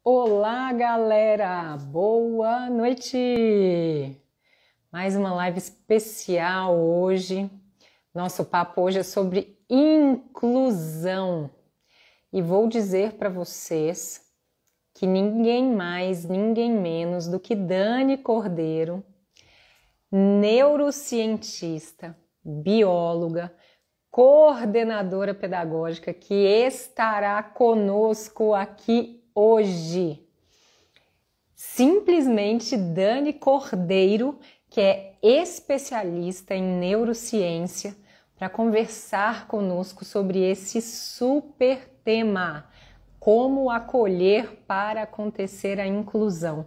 Olá, galera! Boa noite! Mais uma live especial hoje. Nosso papo hoje é sobre inclusão. E vou dizer para vocês que ninguém mais, ninguém menos do que Dani Cordeiro, neurocientista, bióloga, coordenadora pedagógica, que estará conosco aqui hoje. Simplesmente Dani Cordeiro, que é especialista em neurociência, para conversar conosco sobre esse super tema, como acolher para acontecer a inclusão.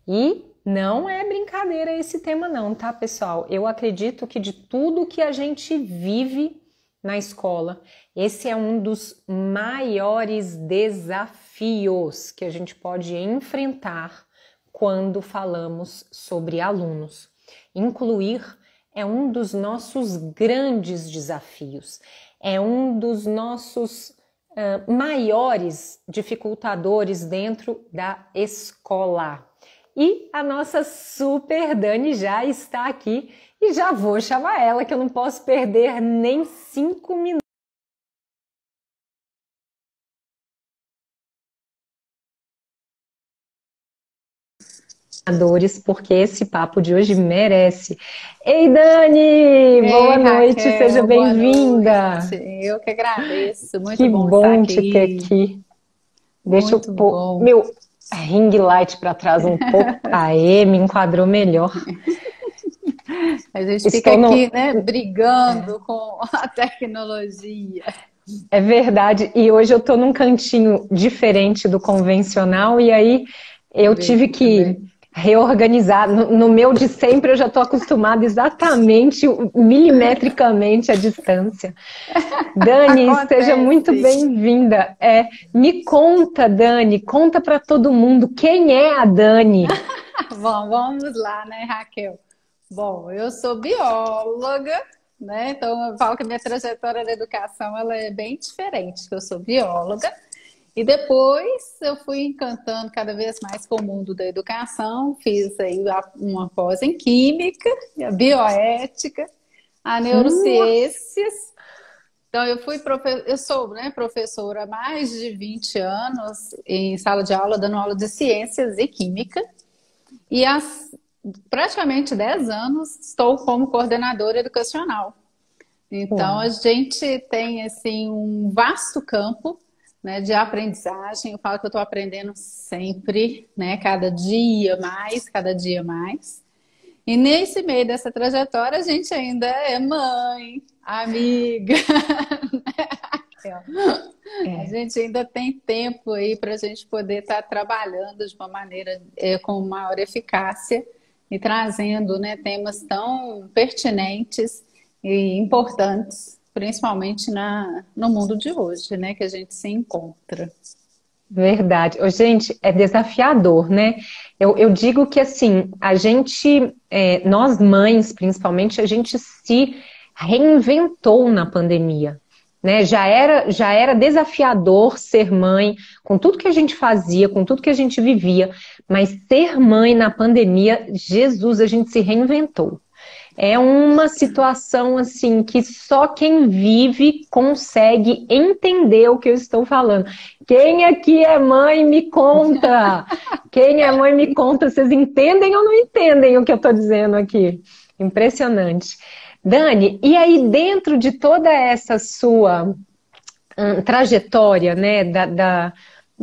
E não é brincadeira esse tema não, tá, pessoal? Eu acredito que de tudo que a gente vive na escola, esse é um dos maiores desafios que a gente pode enfrentar quando falamos sobre alunos. Incluir é um dos nossos grandes desafios, é um dos nossos maiores dificultadores dentro da escola. E a nossa super Dani já está aqui e já vou chamar ela, que eu não posso perder nem 5 minutos. Porque esse papo de hoje merece. Ei, Dani! Ei, Boa noite, Raquel, seja boa bem-vinda! noite. Eu que agradeço. Muito Que bom estar bom te ter aqui. aqui. Deixa eu Muito pôr bom. meu ring light para trás um pouco. Aê, me enquadrou melhor. A gente fica Estou no... aqui, né, brigando com a tecnologia. É verdade, e hoje eu tô num cantinho diferente do convencional e aí eu tive Bem, que também. reorganizar. No meu de sempre eu já tô acostumada exatamente, milimetricamente a distância. Dani, seja muito Acontece. bem-vinda. Me conta, Dani, conta para todo mundo quem é a Dani. Bom, vamos lá, né, Raquel? Bom, eu sou bióloga, né? Então eu falo que a minha trajetória da educação ela é bem diferente, que eu sou bióloga. E depois eu fui encantando cada vez mais com o mundo da educação, fiz aí uma pós em química, a bioética, a Nossa, neurociências. Então eu sou, né, professora há mais de 20 anos em sala de aula, dando aula de ciências e química. E há praticamente 10 anos estou como coordenadora educacional. Então, a uau, gente tem assim um vasto campo, né, de aprendizagem. Eu falo que eu estou aprendendo sempre, né, cada dia mais, cada dia mais. E nesse meio dessa trajetória, a gente ainda é mãe, amiga. A é gente ainda tem tempo aí para a gente poder estar trabalhando de uma maneira com maior eficácia e trazendo, né, temas tão pertinentes e importantes, principalmente no mundo de hoje, né, que a gente se encontra. verdade. Ô, gente, é desafiador, né? Eu digo que assim, a gente, nós mães, principalmente, a gente se reinventou na pandemia, né? Já era desafiador ser mãe, com tudo que a gente fazia, com tudo que a gente vivia, mas ser mãe na pandemia, Jesus, a gente se reinventou. É uma situação assim que só quem vive consegue entender o que eu estou falando. Quem aqui é mãe, me conta. Quem é mãe, me conta. Vocês entendem ou não entendem o que eu estou dizendo aqui? Impressionante. Dani, e aí dentro de toda essa sua trajetória, né, da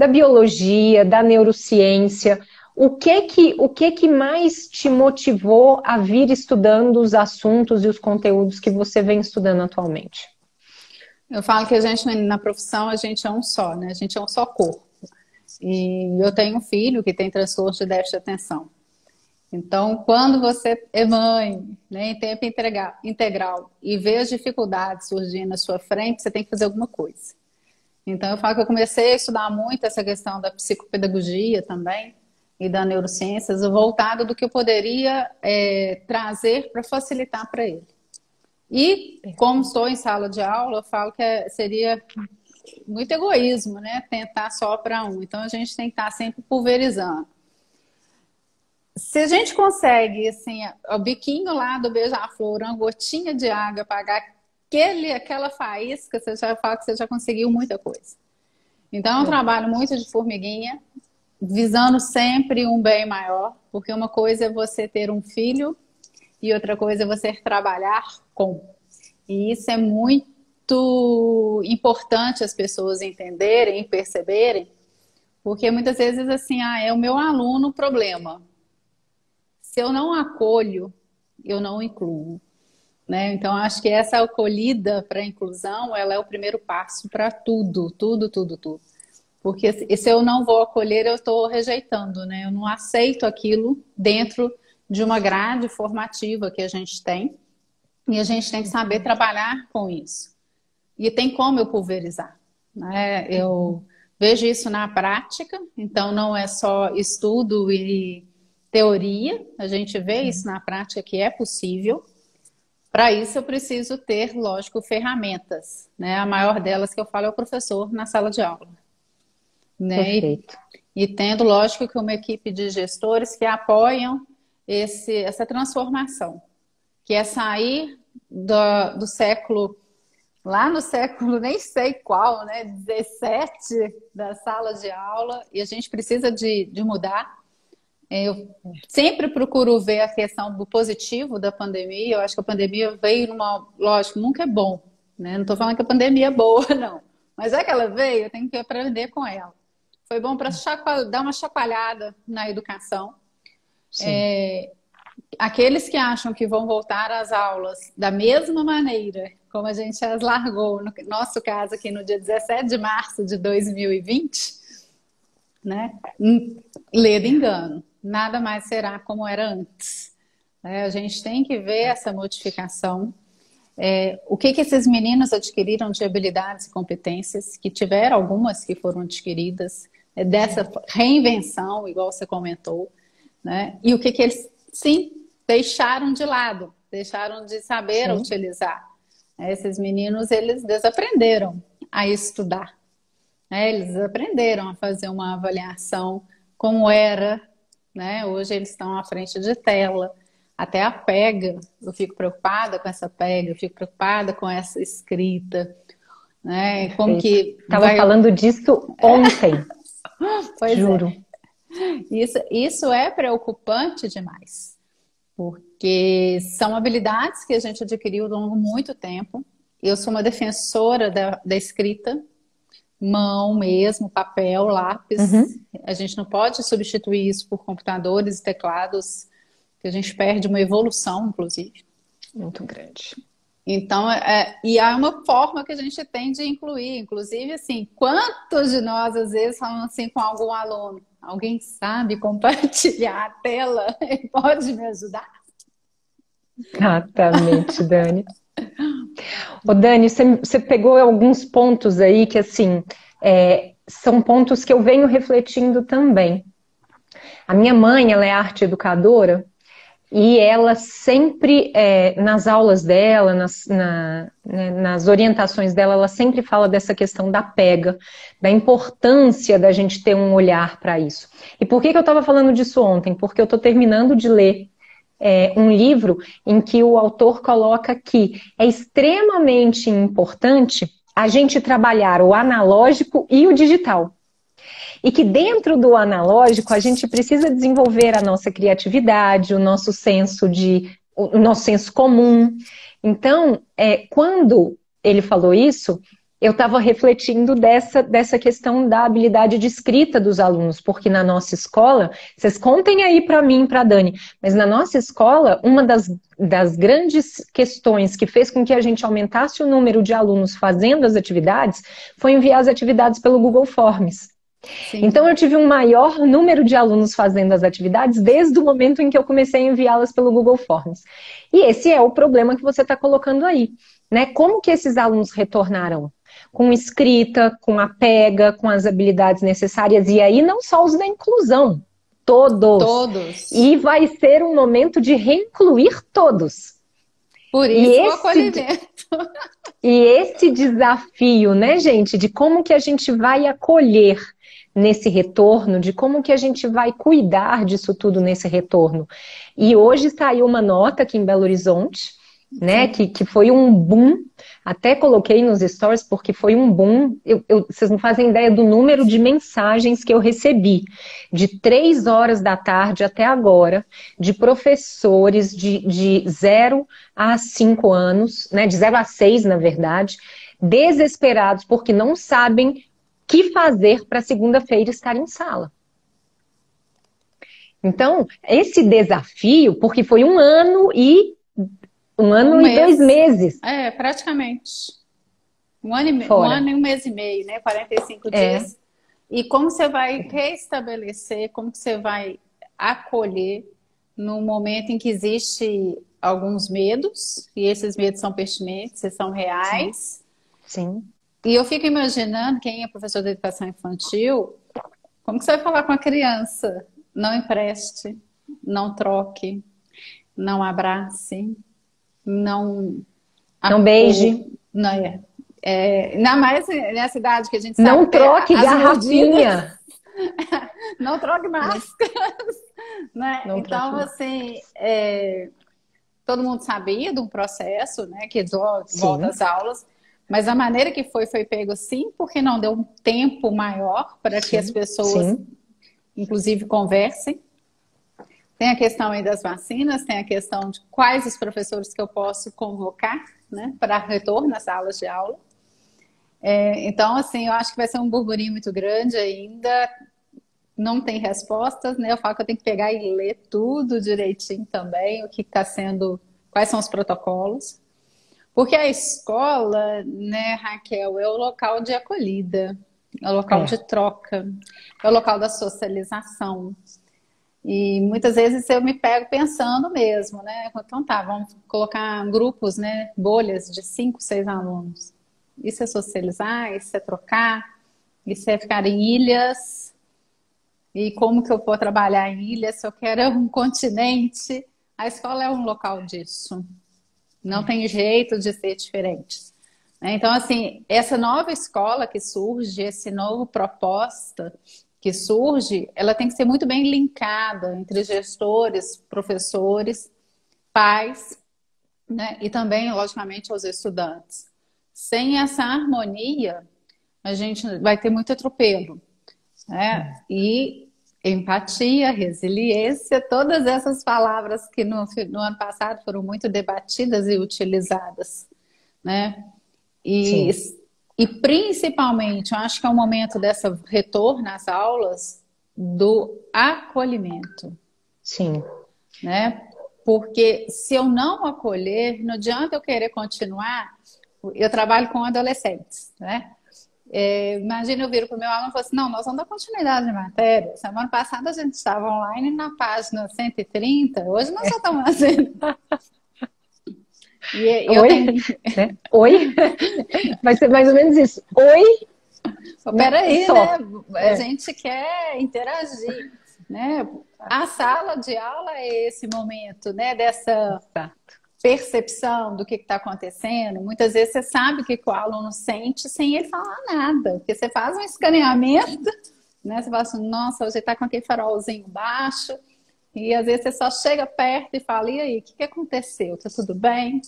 biologia, da neurociência, o que que mais te motivou a vir estudando os assuntos e os conteúdos que você vem estudando atualmente? Eu falo que a gente, na profissão, a gente é um só, né? A gente é um só corpo. E eu tenho um filho que tem transtorno de déficit de atenção. Então, quando você é mãe, né, em tempo integral e vê as dificuldades surgindo na sua frente, você tem que fazer alguma coisa. Então, eu falo que eu comecei a estudar muito essa questão da psicopedagogia também e da neurociências, voltado do que eu poderia trazer para facilitar para ele. E, como estou em sala de aula, eu falo que seria muito egoísmo, né? Tentar só para um. Então a gente tem que estar sempre pulverizando. Se a gente consegue, assim, o biquinho lá do beija-flor, uma gotinha de água, apagar aquela faísca, você já fala que você já conseguiu muita coisa. Então é um trabalho muito de formiguinha, visando sempre um bem maior, porque uma coisa é você ter um filho e outra coisa é você trabalhar com. E isso é muito importante as pessoas entenderem e perceberem, porque muitas vezes assim, é o meu aluno o problema. Se eu não acolho, eu não incluo, né? Então acho que essa acolhida para a inclusão, ela é o primeiro passo para tudo, tudo, tudo, tudo. Porque se eu não vou acolher, eu estou rejeitando, né? Eu não aceito aquilo dentro de uma grade formativa que a gente tem. E a gente tem que saber trabalhar com isso. E tem como eu pulverizar, né? Eu vejo isso na prática, então não é só estudo e teoria, a gente vê isso na prática que é possível. Para isso eu preciso ter, lógico, ferramentas, né? A maior delas que eu falo é o professor na sala de aula. Né? Perfeito. E tendo, lógico, que uma equipe de gestores que apoiam essa transformação, que é sair do século, lá no século nem sei qual, né, 17 da sala de aula, e a gente precisa de mudar. Eu sempre procuro ver a questão do positivo da pandemia. Eu acho que a pandemia veio lógico, nunca é bom, né? Não estou falando que a pandemia é boa, não. Mas é que ela veio, eu tenho que aprender com ela. Foi bom para dar uma chacoalhada na educação. Aqueles que acham que vão voltar às aulas da mesma maneira como a gente as largou, no nosso caso aqui no dia 17 de março de 2020, né? Lê de engano. Nada mais será como era antes. A gente tem que ver essa modificação. O que esses meninos adquiriram de habilidades e competências, que tiveram algumas que foram adquiridas, dessa reinvenção, igual você comentou, né? E o que eles, sim, deixaram de lado, deixaram de saber utilizar. Esses meninos, eles desaprenderam a estudar, né? Eles aprenderam a fazer uma avaliação como era, né? Hoje eles estão à frente de tela. Até a pega, eu fico preocupada com essa pega, eu fico preocupada com essa escrita, né? Como que estava falando disso ontem. Pois juro. Isso é preocupante demais, porque são habilidades que a gente adquiriu ao longo de muito tempo. Eu sou uma defensora da escrita, mão mesmo, papel, lápis. A gente não pode substituir isso por computadores e teclados, que a gente perde uma evolução, inclusive. Muito grande. Então, e há uma forma que a gente tem de incluir. Inclusive, assim, quantos de nós, às vezes, falam assim com algum aluno? Alguém sabe compartilhar a tela e pode me ajudar? Exatamente, Dani. Ô, Dani, você pegou alguns pontos aí que, assim, são pontos que eu venho refletindo também. A minha mãe, ela é arte educadora, e ela sempre, nas aulas dela, nas orientações dela, ela sempre fala dessa questão da pega, da importância da gente ter um olhar para isso. E por que eu estava falando disso ontem? Porque eu estou terminando de ler um livro em que o autor coloca que é extremamente importante a gente trabalhar o analógico e o digital. E que dentro do analógico a gente precisa desenvolver a nossa criatividade, o nosso senso comum. Então, quando ele falou isso, eu estava refletindo dessa questão da habilidade de escrita dos alunos, porque na nossa escola, vocês contem aí para mim e para a Dani, mas na nossa escola, uma das grandes questões que fez com que a gente aumentasse o número de alunos fazendo as atividades foi enviar as atividades pelo Google Forms. Sim. Então eu tive um maior número de alunos fazendo as atividades desde o momento em que eu comecei a enviá-las pelo Google Forms. E esse é o problema que você está colocando aí, né? Como que esses alunos retornarão? Com escrita, com a pega, com as habilidades necessárias, e aí não só os da inclusão, todos. E vai ser um momento de reincluir todos. Por E isso o esse, acolhimento. e esse desafio, né, gente, de como que a gente vai acolher nesse retorno, de como que a gente vai cuidar disso tudo nesse retorno. E hoje saiu uma nota aqui em Belo Horizonte, né, Sim. que foi um boom, até coloquei nos stories porque foi um boom. Vocês não fazem ideia do número de mensagens que eu recebi, de 3 horas da tarde até agora, de professores de 0 a 5 anos, né, de 0 a 6, na verdade, desesperados porque não sabem o que fazer para segunda-feira estar em sala. Então, esse desafio, porque foi um Um ano e dois mês. meses É, praticamente. Um fora. ano e um mês e meio, né? 45 É, dias. E como você vai restabelecer, como que você vai acolher no momento em que existe alguns medos, e esses medos são pertinentes, e são sim, reais. sim, E eu fico imaginando, quem é professor de educação infantil, como que você vai falar com a criança? Não empreste, não troque, não abrace, não não beije, não é. Ainda mais nessa idade que a gente sabe não que tem troque as mordidas, garrafinha, não troque né? máscaras, né? Não troque Então, mais. assim, todo mundo sabia de um processo, né, que volta Sim, às aulas, mas a maneira que foi pego sim, porque não deu um tempo maior para que as sim, pessoas, sim, inclusive, conversem. Tem a questão aí das vacinas, tem a questão de quais os professores que eu posso convocar, né, para retorno às salas de aula. Então, assim, eu acho que vai ser um burburinho muito grande ainda. Não tem respostas, né? Eu falo que eu tenho que pegar e ler tudo direitinho também, o que está sendo, quais são os protocolos. Porque a escola, né, Raquel, é o local de acolhida, é o local de é, troca, é o local da socialização. E muitas vezes eu me pego pensando mesmo, né? Então tá, vamos colocar grupos, né? Bolhas de 5, 6 alunos. Isso é socializar, isso é trocar, isso é ficar em ilhas. E como que eu vou trabalhar em ilhas se eu quero um continente? A escola é um local disso. Não é. tem jeito de ser diferente. Né? Então, assim, essa nova escola que surge, esse novo proposta que surge, ela tem que ser muito bem linkada entre gestores, professores, pais, né? E também, logicamente, aos estudantes. Sem essa harmonia, a gente vai ter muito atropelo, né? E empatia, resiliência, todas essas palavras que no ano passado foram muito debatidas e utilizadas, né? E, Sim, e principalmente, eu acho que é o momento dessa retorno às aulas do acolhimento, sim, né? Porque se eu não acolher, não adianta eu querer continuar. Eu trabalho com adolescentes, né? Imagina eu viro para o meu aluno e falo assim, não, nós vamos dar continuidade de matéria. Semana passada a gente estava online na página 130, hoje nós só estamos fazendo. E eu oi, tenho. né? Oi, vai ser mais ou menos isso. Oi, né? Peraí, né? Só. A É, gente quer interagir, né? A sala de aula é esse momento, né? Dessa exato. percepção do que está acontecendo. Muitas vezes você sabe o que o aluno sente sem ele falar nada, porque você faz um escaneamento, né? Você fala assim, nossa, hoje está com aquele farolzinho baixo, e às vezes você só chega perto e fala, e aí, o que aconteceu? Tá tudo bem?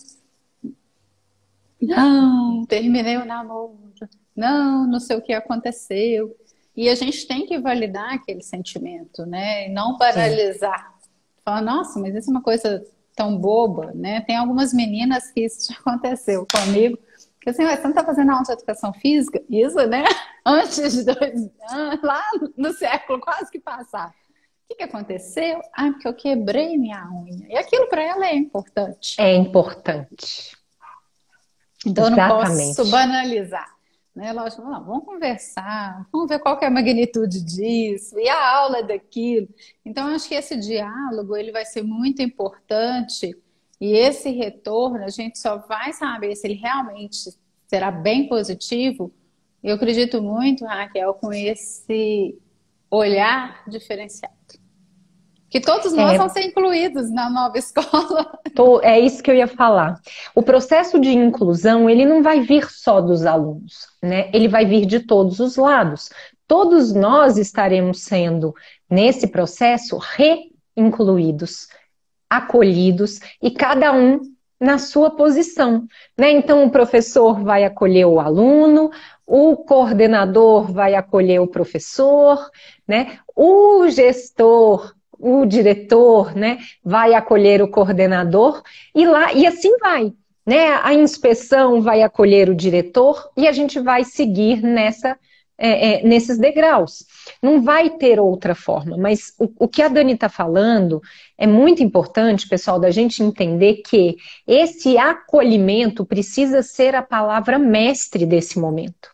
Não, terminei o namoro. Não, não sei o que aconteceu. E a gente tem que validar aquele sentimento, né? E não Sim, paralisar. Falar, nossa, mas isso é uma coisa tão boba, né? Tem algumas meninas que isso já aconteceu comigo. Que assim, "Ué, você não está fazendo aula de educação física? Isso, né? Antes de 2 anos, lá no século quase que passado. O que aconteceu? Ah, porque eu quebrei minha unha. E aquilo para ela é importante. é importante. Então, eu não posso Exatamente. banalizar. Né? Lógico, não, vamos conversar, vamos ver qual que é a magnitude disso, e a aula é daquilo. Então, eu acho que esse diálogo ele vai ser muito importante, e esse retorno a gente só vai saber se ele realmente será bem positivo. Eu acredito muito, Raquel, com esse olhar diferenciado. Que todos nós vamos ser incluídos na nova escola. É isso que eu ia falar. O processo de inclusão, ele não vai vir só dos alunos, né? Ele vai vir de todos os lados. Todos nós estaremos sendo, nesse processo, reincluídos, acolhidos, e cada um na sua posição, né? Então, o professor vai acolher o aluno, o coordenador vai acolher o professor, né? O gestor, o diretor, né, vai acolher o coordenador e assim vai, né? A inspeção vai acolher o diretor e a gente vai seguir nesses degraus. Não vai ter outra forma, mas o que a Dani está falando é muito importante, pessoal, da gente entender que esse acolhimento precisa ser a palavra mestre desse momento,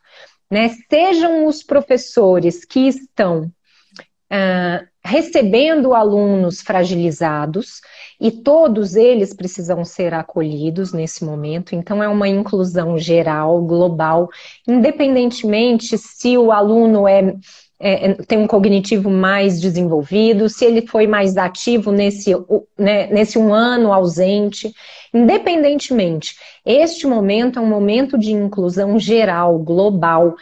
né? Sejam os professores que estão recebendo alunos fragilizados, e todos eles precisam ser acolhidos nesse momento, então é uma inclusão geral, global, independentemente se o aluno tem um cognitivo mais desenvolvido, se ele foi mais ativo nesse um ano ausente, independentemente, este momento é um momento de inclusão geral, global,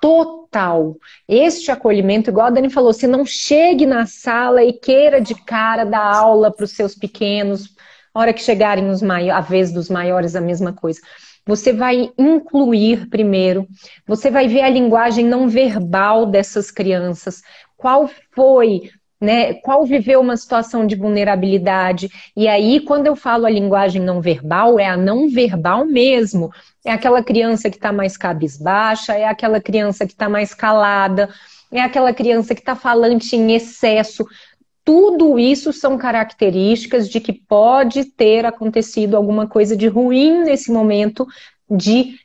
total. Este acolhimento, igual a Dani falou, você não chegue na sala e queira de cara dar aula para os seus pequenos, a hora que chegarem a vez dos maiores, a mesma coisa. Você vai incluir primeiro, você vai ver a linguagem não verbal dessas crianças, qual foi, né, qual viveu uma situação de vulnerabilidade, e aí quando eu falo a linguagem não verbal, é a não verbal mesmo, é aquela criança que está mais cabisbaixa, é aquela criança que está mais calada, é aquela criança que está falante em excesso. Tudo isso são características de que pode ter acontecido alguma coisa de ruim nesse momento de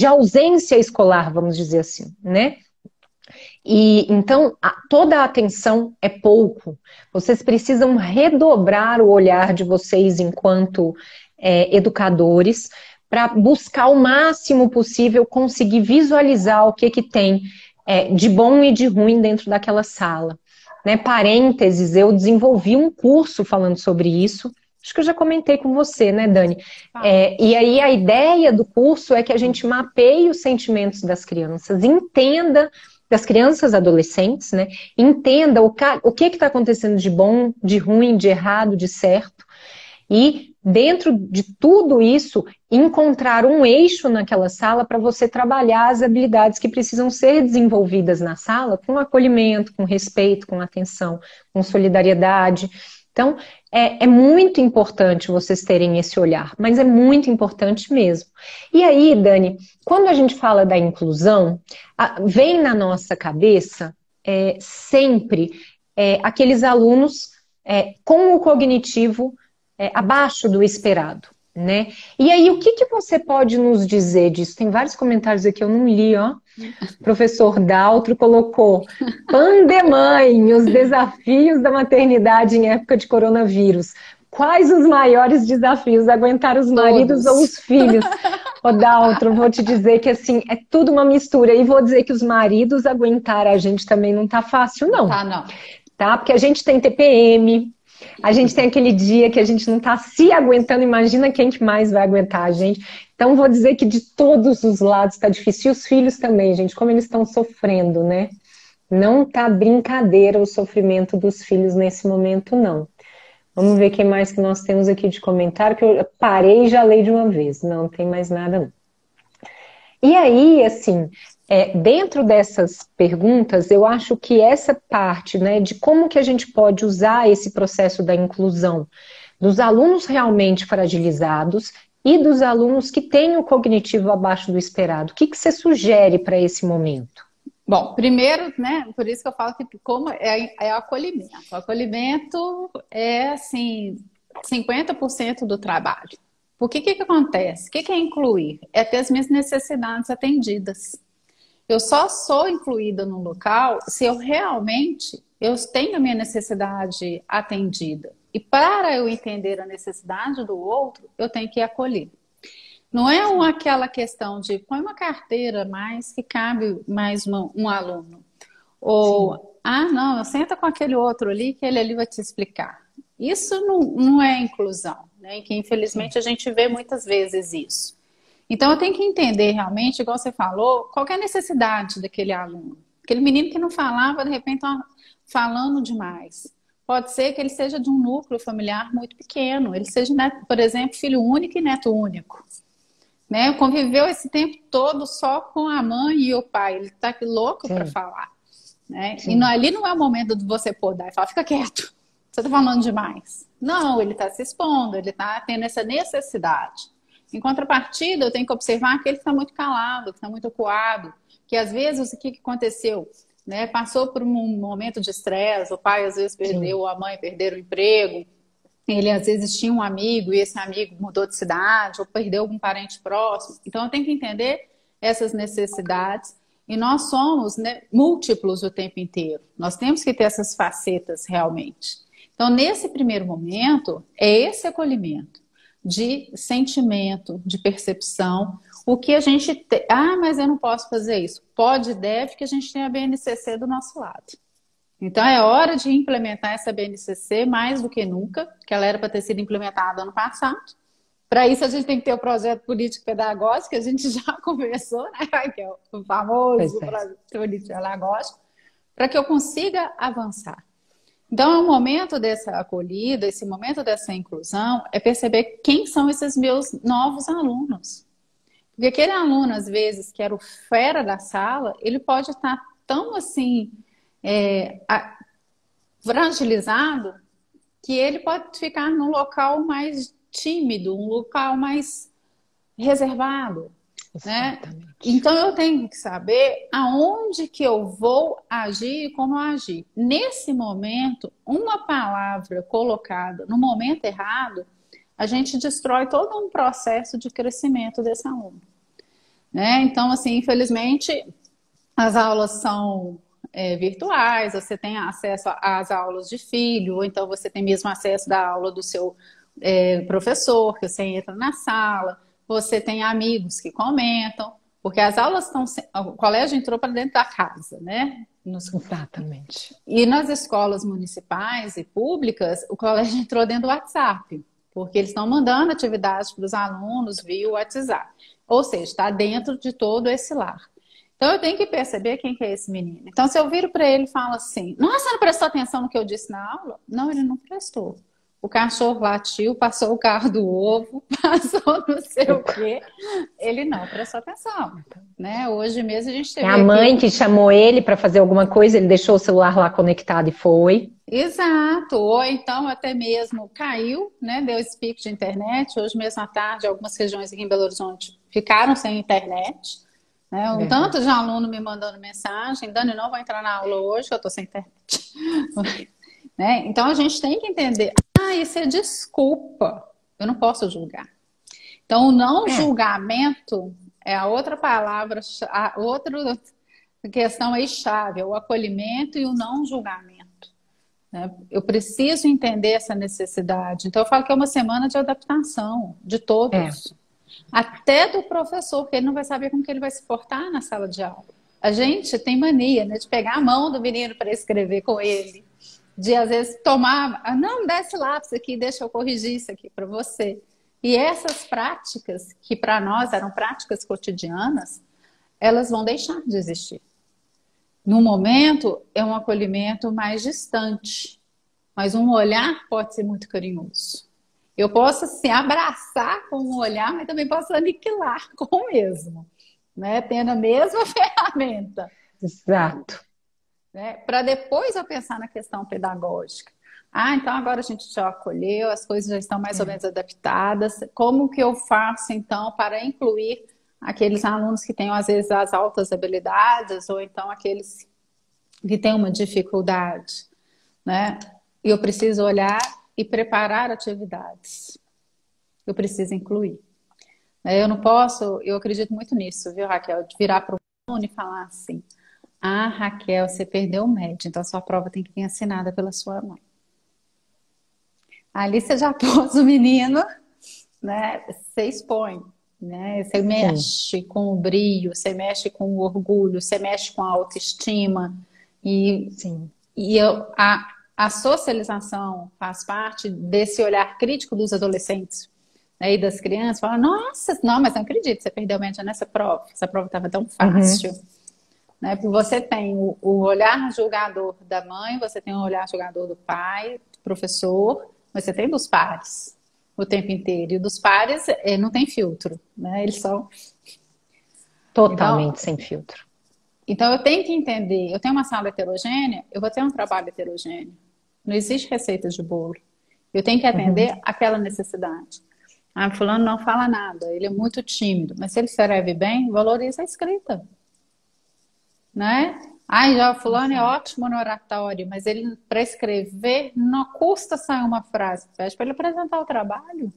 ausência escolar, vamos dizer assim, né? E então toda a atenção é pouco. Vocês precisam redobrar o olhar de vocês enquanto educadores para buscar o máximo possível conseguir visualizar o que tem de bom e de ruim dentro daquela sala. Né? Parênteses, eu desenvolvi um curso falando sobre isso. Acho que eu já comentei com você, né, Dani? E aí a ideia do curso é que a gente mapeie os sentimentos das crianças, entenda das crianças e adolescentes, né? Entenda o que está acontecendo de bom, de ruim, de errado, de certo. E dentro de tudo isso, encontrar um eixo naquela sala para você trabalhar as habilidades que precisam ser desenvolvidas na sala com acolhimento, com respeito, com atenção, com solidariedade. Então, é muito importante vocês terem esse olhar, mas é muito importante mesmo. E aí, Dani, quando a gente fala da inclusão, vem na nossa cabeça sempre aqueles alunos com o cognitivo abaixo do esperado, né? E aí, o que você pode nos dizer disso? Tem vários comentários aqui, eu não li, ó. O professor Daltro colocou: Pandemãe, os desafios da maternidade em época de coronavírus. Quais os maiores desafios? Aguentar os maridos ou os filhos? Ô, Daltro, vou te dizer que assim, é tudo uma mistura. E vou dizer que os maridos aguentar a gente também não tá fácil, não. Tá, não. Tá? Porque a gente tem TPM, a gente tem aquele dia que a gente não tá se aguentando, imagina quem que mais vai aguentar a gente. Então, vou dizer que de todos os lados tá difícil. E os filhos também, gente, como eles estão sofrendo, né? Não tá brincadeira o sofrimento dos filhos nesse momento, não. Vamos ver o que mais que nós temos aqui de comentário, que eu parei e já leio de uma vez. Não tem mais nada, não. E aí, assim, dentro dessas perguntas, eu acho que essa parte, né, de como que a gente pode usar esse processo da inclusão dos alunos realmente fragilizados e dos alunos que têm o cognitivo abaixo do esperado. O que você sugere para esse momento? Bom, primeiro, né, por isso que eu falo que como é acolhimento. O acolhimento é, assim, 50% do trabalho. Porque o que acontece? O que é incluir? É ter as minhas necessidades atendidas. Eu só sou incluída no local se eu realmente tenho a minha necessidade atendida. E para eu entender a necessidade do outro, eu tenho que acolher. Não é aquela questão de põe uma carteira mais que cabe mais um aluno. Ou, Ah, não, senta com aquele outro ali que ele ali vai te explicar. Isso não é inclusão, né? Que Sim, infelizmente a gente vê muitas vezes isso. Então eu tenho que entender realmente, igual você falou, qual que é a necessidade daquele aluno. Aquele menino que não falava, de repente está falando demais. Pode ser que ele seja de um núcleo familiar muito pequeno, ele seja, por exemplo, filho único e neto único, né? Conviveu esse tempo todo só com a mãe e o pai, ele está louco para sim, falar, né? E sim, ali não é o momento de você podar e falar, fica quieto, você está falando demais. Não, ele está se expondo, ele está tendo essa necessidade. Em contrapartida, eu tenho que observar aquele que está muito calado, que está muito acuado, que às vezes o que aconteceu? Né? Passou por um momento de estresse, o pai às vezes sim, perdeu, a mãe perderam o emprego, ele às vezes tinha um amigo e esse amigo mudou de cidade ou perdeu algum parente próximo. Então eu tenho que entender essas necessidades e nós somos, né, múltiplos o tempo inteiro. Nós temos que ter essas facetas realmente. Então nesse primeiro momento é esse acolhimento de sentimento, de percepção. O que a gente tem. Ah, mas eu não posso fazer isso. Pode e deve que a gente tenha a BNCC do nosso lado. Então é hora de implementar essa BNCC mais do que nunca, que ela era para ter sido implementada ano passado. Para isso a gente tem que ter o projeto político pedagógico, que a gente já conversou, né, que é o famoso pois é. projeto político pedagógico, para que eu consiga avançar. Então, é um momento dessa acolhida, esse momento dessa inclusão, é perceber quem são esses meus novos alunos. Porque aquele aluno, às vezes, que era o fera da sala, ele pode estar tão assim, fragilizado, que ele pode ficar num local mais tímido, um local mais reservado, né? Exatamente. Então eu tenho que saber aonde que eu vou agir e como agir. Nesse momento, uma palavra colocada no momento errado, a gente destrói todo um processo de crescimento desse aluno, né? Então, assim, infelizmente, as aulas são virtuais, você tem acesso às aulas de filho, ou então você tem mesmo acesso da aula do seu professor, que você entra na sala, você tem amigos que comentam, porque as aulas estão. O colégio entrou para dentro da casa, né? Exatamente. E nas escolas municipais e públicas, o colégio entrou dentro do WhatsApp, porque eles estão mandando atividades para os alunos via WhatsApp. Ou seja, está dentro de todo esse lar. Então eu tenho que perceber quem que é esse menino. Então, se eu viro para ele e falo assim, nossa, não prestou atenção no que eu disse na aula? Não, ele não prestou. O cachorro latiu, passou o carro do ovo, passou não sei o quê. Ele não prestou atenção, né? Hoje mesmo a gente É teve a aqui. mãe que chamou ele para fazer alguma coisa, ele deixou o celular lá conectado e foi. Exato, ou então até mesmo caiu, né? Deu esse pico de internet. Hoje mesmo à tarde, algumas regiões aqui em Belo Horizonte ficaram sem internet. Né? Um tanto de Verdade. aluno me mandando mensagem, Dani, não vou entrar na aula hoje, que eu estou sem internet. Né? Então a gente tem que entender, isso é desculpa, eu não posso julgar. Então o não É, julgamento é a outra palavra, a outra questão aí chave, é o acolhimento e o não julgamento. Né? Eu preciso entender essa necessidade. Então eu falo que é uma semana de adaptação de é, todos. Até do professor, porque ele não vai saber como que ele vai se portar na sala de aula. A gente tem mania, né, de pegar a mão do menino para escrever com ele, de às vezes tomar, não, dá esse lápis aqui, deixa eu corrigir isso aqui para você. E essas práticas, que para nós eram práticas cotidianas, elas vão deixar de existir. No momento, é um acolhimento mais distante, mas um olhar pode ser muito carinhoso. Eu posso assim, abraçar com um olhar, mas também posso aniquilar com o mesmo, né? Tendo a mesma ferramenta, exato. né? Para depois eu pensar na questão pedagógica. Ah, então agora a gente já acolheu, as coisas já estão mais ou É. menos adaptadas. Como que eu faço então para incluir aqueles alunos que têm às vezes as altas habilidades ou então aqueles que têm uma dificuldade, né? E eu preciso olhar e preparar atividades. Eu preciso incluir. Eu não posso, eu acredito muito nisso, viu, Raquel? De virar para o aluno e falar assim: ah, Raquel, você perdeu o médio, então a sua prova tem que vir assinada pela sua mãe. Ali você já pôs o menino, né? Você expõe, né? Você Sim, mexe com o brio, você mexe com o orgulho, você mexe com a autoestima. E sim. A socialização faz parte desse olhar crítico dos adolescentes, né, e das crianças. Falam, nossa, não, mas não acredito, você perdeu média nessa prova. Essa prova estava tão fácil. Né? Porque você tem o olhar julgador da mãe, você tem o olhar julgador do pai, do professor, mas você tem dos pares o tempo inteiro. E dos pares não tem filtro, né? Eles são... Totalmente sem filtro. Então eu tenho que entender, eu tenho uma sala heterogênea, eu vou ter um trabalho heterogêneo. Não existe receita de bolo. Eu tenho que atender aquela necessidade. Ah, fulano não fala nada, ele é muito tímido, mas se ele escreve bem, valoriza a escrita. Né? Ai, já fulano é ótimo no oratório, mas ele, para escrever, não custa sair uma frase. Pede para ele apresentar o trabalho.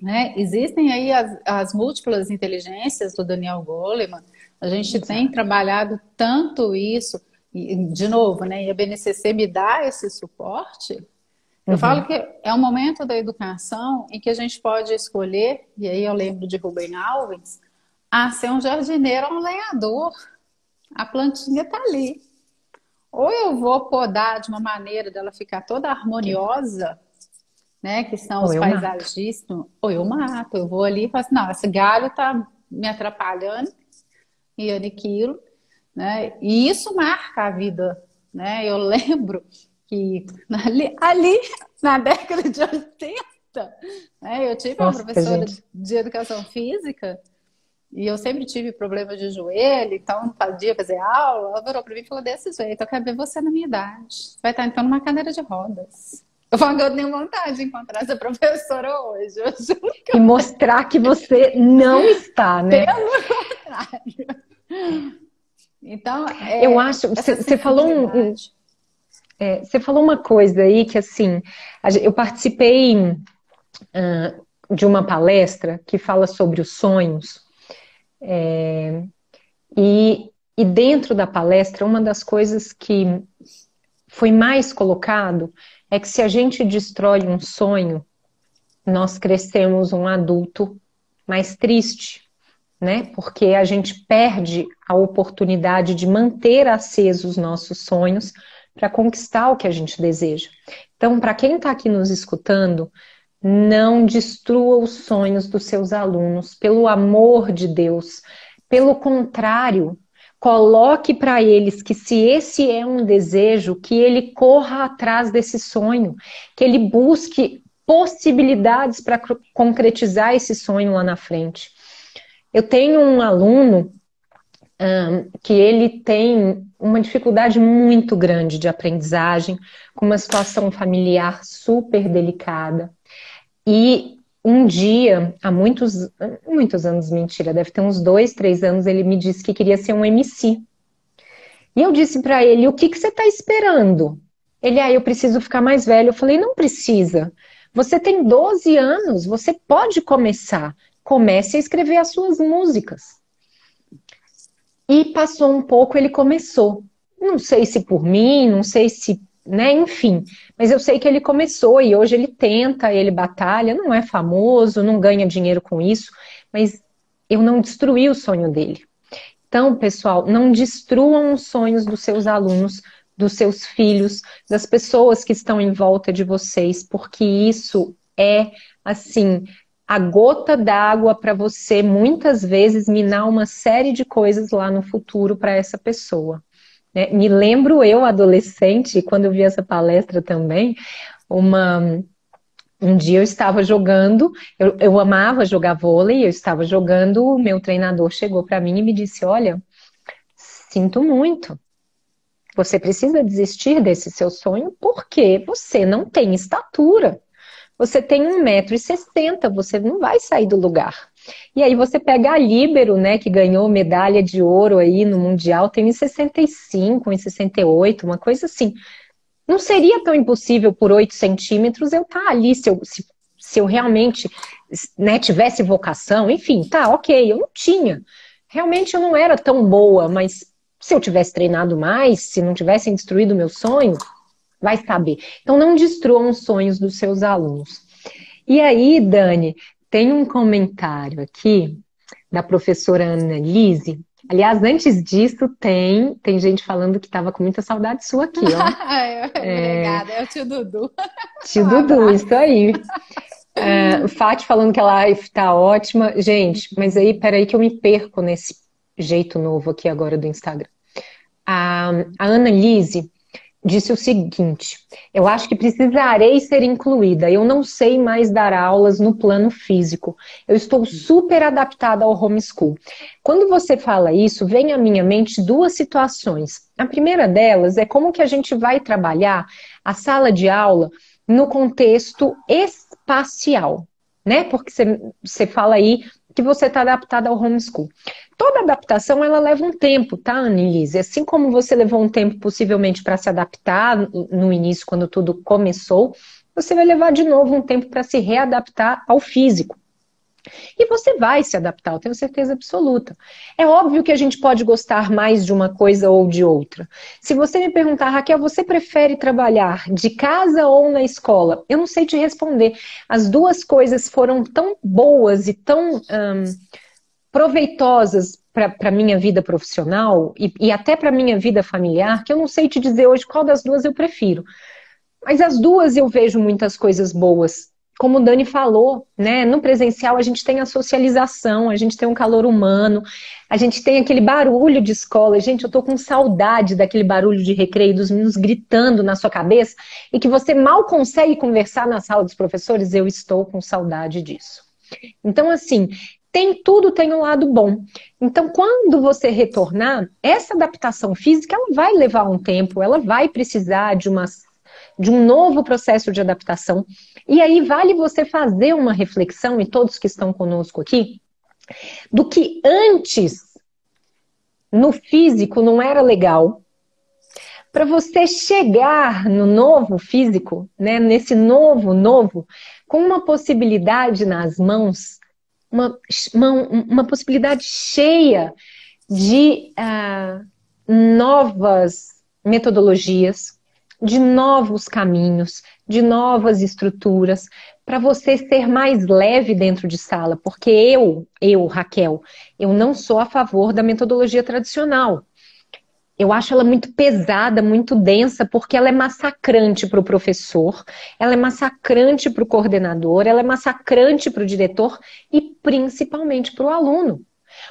Né? Existem aí as múltiplas inteligências do Daniel Goleman. A gente tem trabalhado tanto isso. E, de novo, né? E a BNCC me dá esse suporte. Eu falo que é um momento da educação em que a gente pode escolher, e aí eu lembro de Rubem Alves, ser um jardineiro ou um lenhador. A plantinha está ali. Ou eu vou podar de uma maneira dela ficar toda harmoniosa, né? Que são os paisagistas. Ou eu mato. Eu vou ali e falo assim, não, esse galho está me atrapalhando e aniquilo, né? E isso marca a vida, né? Eu lembro que ali na década de 80, né? Eu tive uma professora de educação física. E eu sempre tive problema de joelho, então não podia fazer aula. Ela virou para mim e falou desse jeito: eu quero ver você na minha idade. Você vai estar então numa cadeira de rodas. Eu falo que eu tenho vontade de encontrar essa professora hoje. Eu juro que e mostrar que você não está, né? Pelo contrário. Então, eu acho. Você falou você falou uma coisa aí que, assim, eu participei de uma palestra que fala sobre os sonhos. E dentro da palestra, uma das coisas que foi mais colocado é que se a gente destrói um sonho, nós crescemos um adulto mais triste, né? Porque a gente perde a oportunidade de manter acesos os nossos sonhos para conquistar o que a gente deseja. Então, para quem está aqui nos escutando, não destrua os sonhos dos seus alunos, pelo amor de Deus. Pelo contrário, coloque para eles que se esse é um desejo, que ele corra atrás desse sonho, que ele busque possibilidades para concretizar esse sonho lá na frente. Eu tenho um aluno que ele tem uma dificuldade muito grande de aprendizagem, com uma situação familiar super delicada. E um dia, há muitos anos, mentira, deve ter uns 2, 3 anos, ele me disse que queria ser um MC. E eu disse para ele, o que você está esperando? Ele, eu preciso ficar mais velho. Eu falei, não precisa. Você tem 12 anos, você pode começar. Comece a escrever as suas músicas. E passou um pouco, ele começou. Não sei se por mim, não sei se... né? Enfim, mas eu sei que ele começou e hoje ele tenta, ele batalha, não é famoso, não ganha dinheiro com isso, mas eu não destruí o sonho dele. Então, pessoal, não destruam os sonhos dos seus alunos, dos seus filhos, das pessoas que estão em volta de vocês, porque isso é, assim, a gota d'água para você, muitas vezes, minar uma série de coisas lá no futuro para essa pessoa. Me lembro eu, adolescente, quando eu vi essa palestra também, um dia eu estava jogando, eu amava jogar vôlei, eu estava jogando, o meu treinador chegou para mim e me disse, olha, sinto muito, você precisa desistir desse seu sonho porque você não tem estatura. Você tem 1,60 m, você não vai sair do lugar. E aí você pega a líbero, né, que ganhou medalha de ouro aí no Mundial, tem 1,65 m, 1,68 m, uma coisa assim. Não seria tão impossível por 8 centímetros eu estar ali, se eu realmente, né, tivesse vocação, enfim, tá, ok, eu não tinha. Realmente eu não era tão boa, mas se eu tivesse treinado mais, se não tivessem destruído o meu sonho, vai saber. Então não destruam os sonhos dos seus alunos. E aí, Dani, tem um comentário aqui da professora Annalise, Aliás, antes disso, tem gente falando que estava com muita saudade sua aqui, ó. Obrigada, é o tio Dudu. Tio Um Dudu, abraço. isso aí. O Fati falando que a live tá ótima. Gente, mas aí, peraí que eu me perco nesse jeito novo aqui agora do Instagram. A Ana Lise disse o seguinte: eu acho que precisarei ser incluída. Eu não sei mais dar aulas no plano físico. Eu estou super adaptada ao homeschool. Quando você fala isso, vem à minha mente duas situações. A primeira delas é como que a gente vai trabalhar a sala de aula no contexto espacial, né? Porque você fala aí que você está adaptada ao homeschool. Toda adaptação, ela leva um tempo, tá, Annelise? Assim como você levou um tempo, possivelmente, para se adaptar no início, quando tudo começou, você vai levar de novo um tempo para se readaptar ao físico. E você vai se adaptar, eu tenho certeza absoluta. É óbvio que a gente pode gostar mais de uma coisa ou de outra. Se você me perguntar, Raquel, você prefere trabalhar de casa ou na escola? Eu não sei te responder. As duas coisas foram tão boas e tão proveitosas para a minha vida profissional e até para a minha vida familiar, que eu não sei te dizer hoje qual das duas eu prefiro. Mas as duas eu vejo muitas coisas boas. Como o Dani falou, né? No presencial a gente tem a socialização, a gente tem um calor humano, a gente tem aquele barulho de escola. Gente, eu tô com saudade daquele barulho de recreio, dos meninos gritando na sua cabeça e que você mal consegue conversar na sala dos professores. Eu estou com saudade disso. Então, assim, tudo tem um lado bom. Então, quando você retornar, essa adaptação física, ela vai levar um tempo, ela vai precisar de um novo processo de adaptação. E aí vale você fazer uma reflexão, e todos que estão conosco aqui, do que antes no físico não era legal, para você chegar no novo físico, né, nesse novo, com uma possibilidade nas mãos, uma possibilidade cheia de novas metodologias, de novos caminhos, de novas estruturas, para você ser mais leve dentro de sala. Porque Raquel, eu não sou a favor da metodologia tradicional. Eu acho ela muito pesada, muito densa, porque ela é massacrante para o professor, ela é massacrante para o coordenador, ela é massacrante para o diretor e principalmente para o aluno.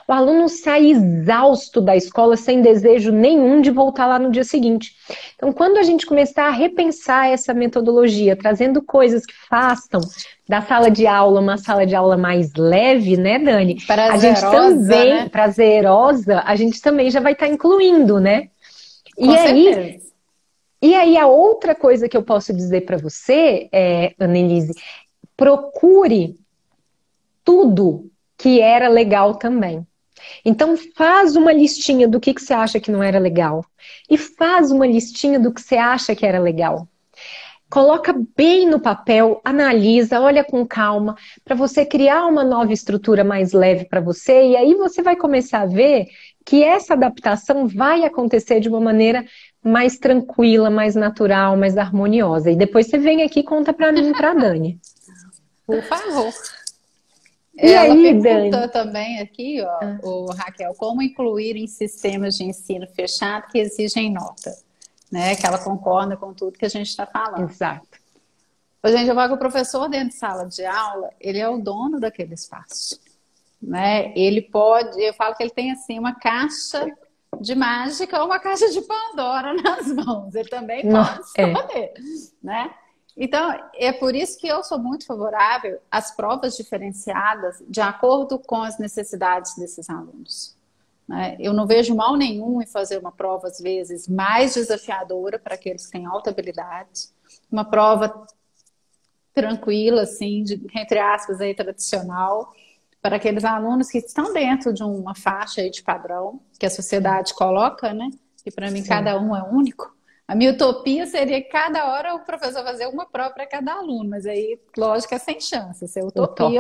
O aluno sai exausto da escola, sem desejo nenhum de voltar lá no dia seguinte. Então, quando a gente começar a repensar essa metodologia, trazendo coisas que façam da sala de aula uma sala de aula mais leve, né, Dani? Prazerosa, a gente também, né? prazerosa, a gente também já vai estar incluindo, né? Com certeza. E aí, a outra coisa que eu posso dizer para você, Annelise, procure tudo que era legal também. Então faz uma listinha do que você acha que não era legal e faz uma listinha do que você acha que era legal. Coloca bem no papel, analisa, olha com calma, para você criar uma nova estrutura mais leve para você, e aí você vai começar a ver que essa adaptação vai acontecer de uma maneira mais tranquila, mais natural, mais harmoniosa. E depois você vem aqui e conta para mim e para a Dani. Por favor. E Ela aí, perguntou Dani? também aqui, ó, o Raquel, como incluir em sistemas de ensino fechado que exigem nota, né? Que ela concorda com tudo que a gente está falando. Exato. Gente, eu falo que o professor dentro de sala de aula, ele é o dono daquele espaço, né? Ele pode, eu falo que ele tem assim uma caixa de mágica ou uma caixa de Pandora nas mãos. Ele também pode escolher, né? Então, é por isso que eu sou muito favorável às provas diferenciadas de acordo com as necessidades desses alunos, né? Eu não vejo mal nenhum em fazer uma prova, às vezes, mais desafiadora para aqueles que têm alta habilidade, uma prova tranquila, assim, entre aspas, aí, tradicional, para aqueles alunos que estão dentro de uma faixa aí de padrão que a sociedade coloca, né? E para mim, cada um é único. A minha utopia seria que cada hora o professor fazer uma prova para cada aluno, mas aí, lógico, é sem chance. Isso é utopia,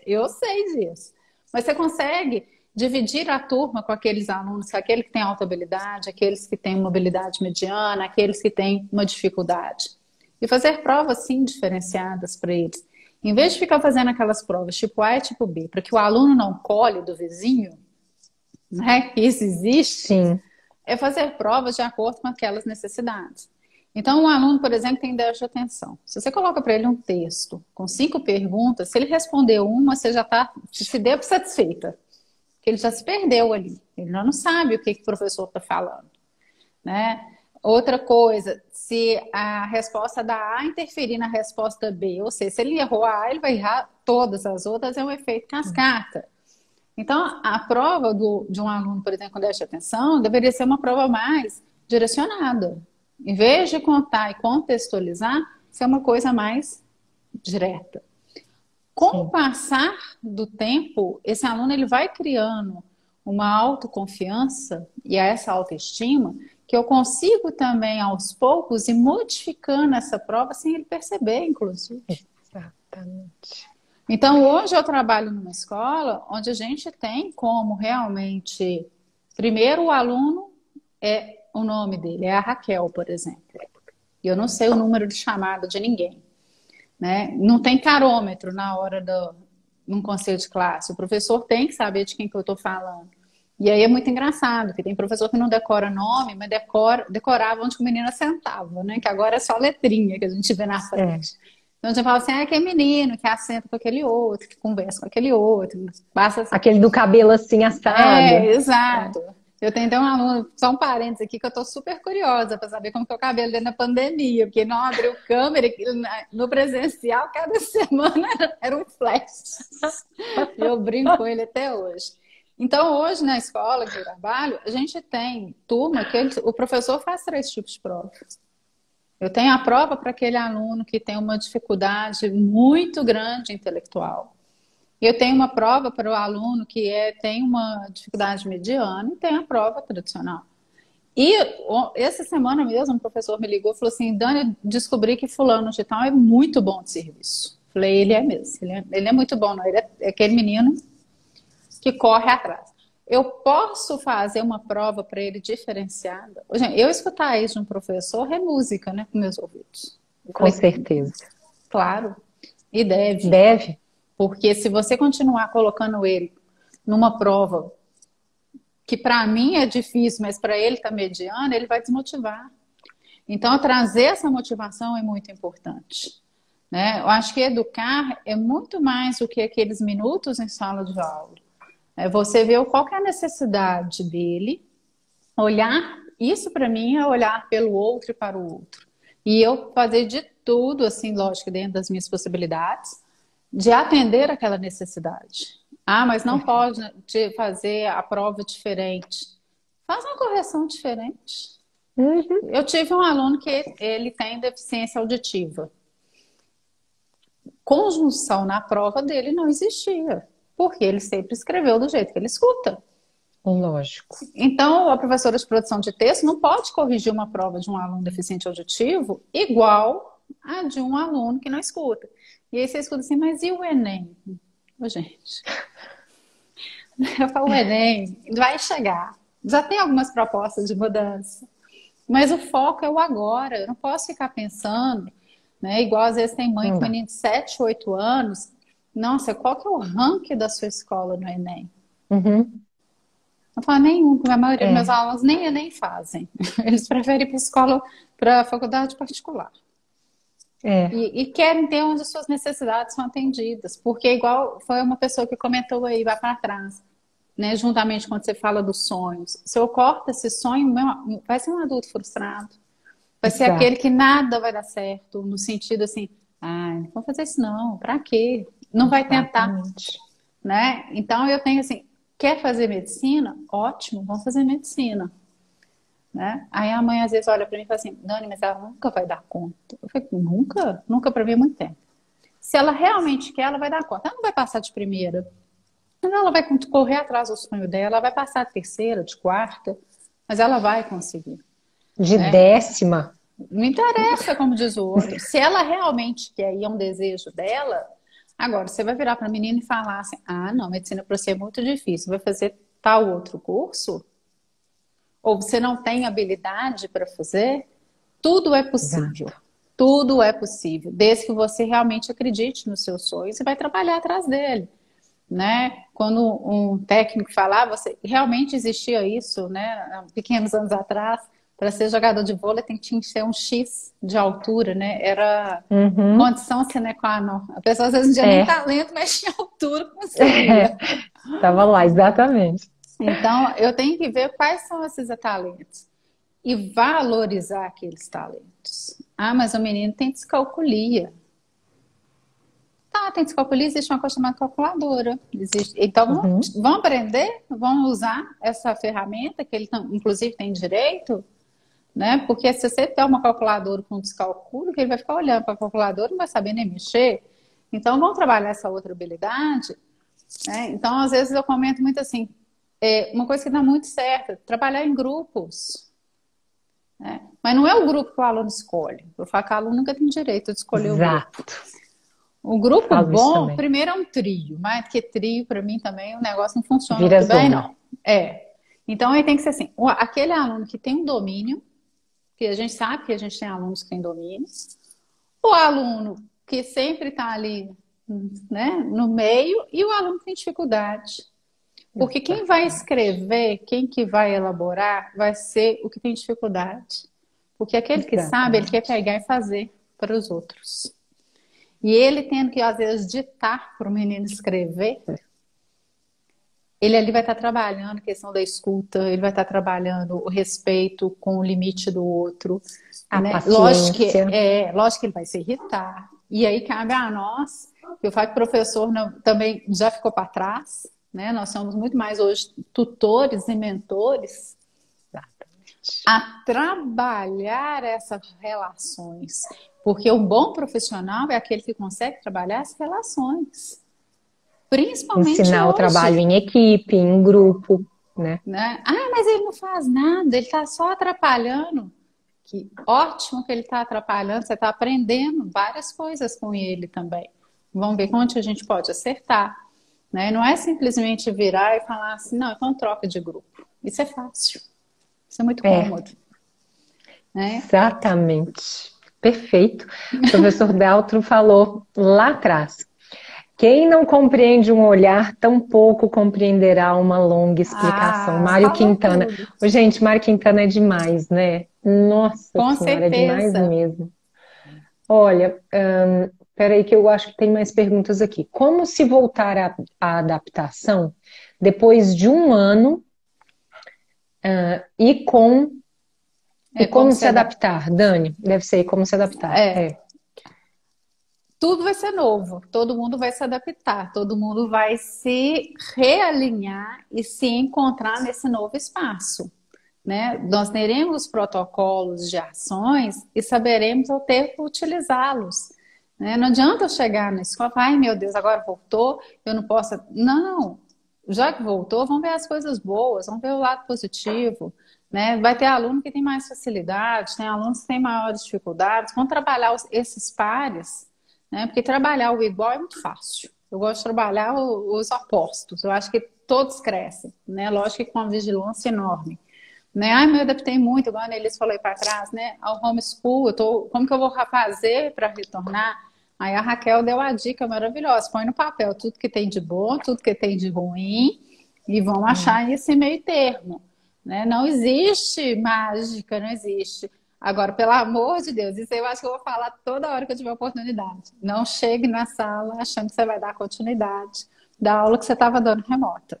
eu sei disso. Mas você consegue dividir a turma com aqueles alunos, aquele que tem alta habilidade, aqueles que têm mobilidade mediana, aqueles que têm uma dificuldade. E fazer provas, sim, diferenciadas para eles. Em vez de ficar fazendo aquelas provas tipo A e tipo B, para que o aluno não colhe do vizinho, né, que isso existe, Sim. é fazer provas de acordo com aquelas necessidades. Então, um aluno, por exemplo, tem déficit de atenção. Se você coloca para ele um texto com 5 perguntas, se ele responder uma, você já está se deu por satisfeita. Porque ele já se perdeu ali. Ele já não sabe o que o professor está falando, né? Outra coisa, se a resposta da A interferir na resposta B, ou seja, se ele errou a A, ele vai errar todas as outras, é um efeito cascata. Então, a prova de um aluno, por exemplo, com déficit de atenção, deveria ser uma prova mais direcionada. Em vez de contar e contextualizar, ser uma coisa mais direta. Com o passar do tempo, esse aluno ele vai criando uma autoconfiança e essa autoestima que eu consigo também, aos poucos, ir modificando essa prova sem ele perceber, inclusive. Exatamente. Então, hoje eu trabalho numa escola onde a gente tem como realmente... Primeiro, o aluno, o nome dele é a Raquel, por exemplo. E eu não sei o número de chamada de ninguém, né? Não tem carômetro na hora num conselho de classe. O professor tem que saber de quem que eu estou falando. E aí é muito engraçado, porque tem professor que não decora nome, mas decorava onde o menino sentava, né? Que agora é só letrinha que a gente vê na frente. Então a gente fala assim, aquele menino que assenta com aquele outro, que conversa com aquele outro. Basta... Aquele do cabelo assim assado. Exato. Eu tenho até um aluno, só um parênteses aqui, que eu tô super curiosa para saber como que é o cabelo dele na pandemia, porque não abriu câmera, no presencial, cada semana era um flash. Eu brinco com ele até hoje. Então, hoje na escola que eu trabalho, a gente tem turma que o professor faz 3 tipos de prova. Eu tenho a prova para aquele aluno que tem uma dificuldade muito grande intelectual. Eu tenho uma prova para o aluno que tem uma dificuldade mediana e tem a prova tradicional. E essa semana mesmo, um professor me ligou e falou assim, Dani, descobri que fulano de tal é muito bom de serviço. Falei, ele é mesmo, ele é muito bom, não, ele é aquele menino que corre atrás. Eu posso fazer uma prova para ele diferenciada? Gente, eu escutar isso de um professor é música, né, com meus ouvidos. Com certeza. Claro, e deve. Deve. Porque se você continuar colocando ele numa prova que para mim é difícil, mas para ele está mediano, ele vai desmotivar. Então, trazer essa motivação é muito importante, né? Eu acho que educar é muito mais do que aqueles minutos em sala de aula. É você ver qual que é a necessidade dele, olhar, isso para mim é olhar pelo outro e para o outro. E eu fazer de tudo, assim, lógico, dentro das minhas possibilidades, de atender aquela necessidade. Ah, mas não pode fazer a prova diferente. Faz uma correção diferente. Uhum. Eu tive um aluno que ele tem deficiência auditiva. Conjunção na prova dele não existia, porque ele sempre escreveu do jeito que ele escuta. Lógico. Então, a professora de produção de texto não pode corrigir uma prova de um aluno deficiente auditivo igual a de um aluno que não escuta. E aí você escuta assim, mas e o Enem? Ô, gente, eu falo, o Enem vai chegar. Já tem algumas propostas de mudança. Mas o foco é o agora. Eu não posso ficar pensando, né? Igual às vezes tem mãe com menino de 7, 8 anos. Nossa, qual que é o ranking da sua escola no Enem? Uhum. Não falo nenhum, porque a maioria dos meus alunos nem Enem fazem. Eles preferem ir para escola, para a faculdade particular. E querem ter onde as suas necessidades são atendidas. Porque igual foi uma pessoa que comentou aí, vai para trás, né? Juntamente quando você fala dos sonhos. Se eu corto esse sonho, vai ser um adulto frustrado. Vai ser aquele que nada vai dar certo, no sentido assim, não vou fazer isso não, pra quê? Não vai tentar, né? Então eu tenho assim, quer fazer medicina? Ótimo, vamos fazer medicina. Né? Aí a mãe às vezes olha pra mim e fala assim, Dani, mas ela nunca vai dar conta. Eu falei, nunca? Nunca pra mim é muito tempo. Se ela realmente quer, ela vai dar conta. Ela não vai passar de primeira. Ela vai correr atrás do sonho dela, ela vai passar de terceira, de quarta, mas ela vai conseguir. De 10ª. Não interessa, como diz o outro. Se ela realmente quer e é um desejo dela, agora você vai virar para a menina e falar assim, não, medicina para você é muito difícil, vai fazer tal outro curso? Ou você não tem habilidade para fazer? Tudo é possível. Exato. Tudo é possível, desde que você realmente acredite nos seus sonhos e vai trabalhar atrás dele. né? Quando um técnico falava, realmente existia isso, né? Há pequenos anos atrás, para ser jogador de vôlei tem que ter um X de altura, né? Era Uhum. condição sine qua non. A pessoa às vezes não tinha nem É, talento, mas tinha altura, conseguia. tava lá, exatamente. Então, eu tenho que ver quais são esses talentos e valorizar aqueles talentos. Ah, mas o menino tem descalculia. Tá, tem descalculia, existe uma coisa chamada calculadora. Existe. Então, Uhum. vão aprender, vão usar essa ferramenta que ele, inclusive, tem direito, né? Porque se você der uma calculadora com descalculo, ele vai ficar olhando para a calculadora e não vai saber nem mexer. Então, vamos trabalhar essa outra habilidade, né? Então, às vezes eu comento muito assim, uma coisa que dá muito certo, trabalhar em grupos, né? Mas não é o grupo que o aluno escolhe. Eu falo que o aluno nunca tem direito de escolher o grupo. Exato. O grupo Falo isso bom, também. primeiro é um trio, mais do que trio, para mim também o negócio não funciona Vira muito bem, zona. não. Então, aí tem que ser assim, aquele aluno que tem um domínio, que a gente sabe que a gente tem alunos que têm domínio, o aluno que sempre está ali, né, no meio, e o aluno que tem dificuldade. Porque quem vai escrever, quem que vai elaborar, vai ser o que tem dificuldade. Porque aquele que sabe, ele quer Exatamente. pegar e fazer para os outros. E ele tendo que, às vezes, ditar para o menino escrever, ele ali vai estar trabalhando a questão da escuta, ele vai estar trabalhando o respeito com o limite do outro, A né? Lógico que, paciência. lógico que ele vai se irritar. E aí cabe a nós, eu falo que o professor também já ficou para trás, né? Nós somos muito mais hoje tutores e mentores a trabalhar essas relações. Porque um bom profissional é aquele que consegue trabalhar as relações. Principalmente Ensinar o trabalho hoje, em equipe, em grupo, né? né? Ah, mas ele não faz nada, ele está só atrapalhando. Que ótimo que ele está atrapalhando, você está aprendendo várias coisas com ele também. Vamos ver onde a gente pode acertar, né? Não é simplesmente virar e falar assim, não, então troca de grupo. Isso é fácil, isso é muito É, cômodo, né? exatamente. Perfeito. O professor Daltro falou lá atrás. Quem não compreende um olhar, tampouco compreenderá uma longa explicação. Ah, Mário falou Quintana. tudo. Ô, gente, Mário Quintana é demais, né? Nossa Com Senhora, é demais certeza. mesmo. Olha, peraí que eu acho que tem mais perguntas aqui. Como se voltar à adaptação depois de um ano, e com e É como como se se adaptar, Dani? Deve ser como se adaptar. é, tudo vai ser novo, todo mundo vai se adaptar, todo mundo vai se realinhar e se encontrar nesse novo espaço, né? Nós teremos protocolos de ações e saberemos ao tempo utilizá-los, né? Não adianta eu chegar na escola e falar, ai meu Deus, agora voltou, eu não posso. Não, já que voltou, vamos ver as coisas boas, vamos ver o lado positivo, né? Vai ter aluno que tem mais facilidade, tem alunos que têm maiores dificuldades, vamos trabalhar esses pares, né? Porque trabalhar o igual é muito fácil. Eu gosto de trabalhar os opostos. Eu acho que todos crescem, né? Lógico que com uma vigilância enorme, né? Ai, eu adaptei muito, igual a Elis falou aí para trás, né? Ao homeschool, como que eu vou fazer para retornar? Aí a Raquel deu a dica maravilhosa, põe no papel tudo que tem de bom, tudo que tem de ruim e vão achar esse meio termo, né? Não existe mágica, não existe. Agora, pelo amor de Deus, isso aí eu acho que eu vou falar toda hora que eu tiver oportunidade. Não chegue na sala achando que você vai dar continuidade da aula que você estava dando remota,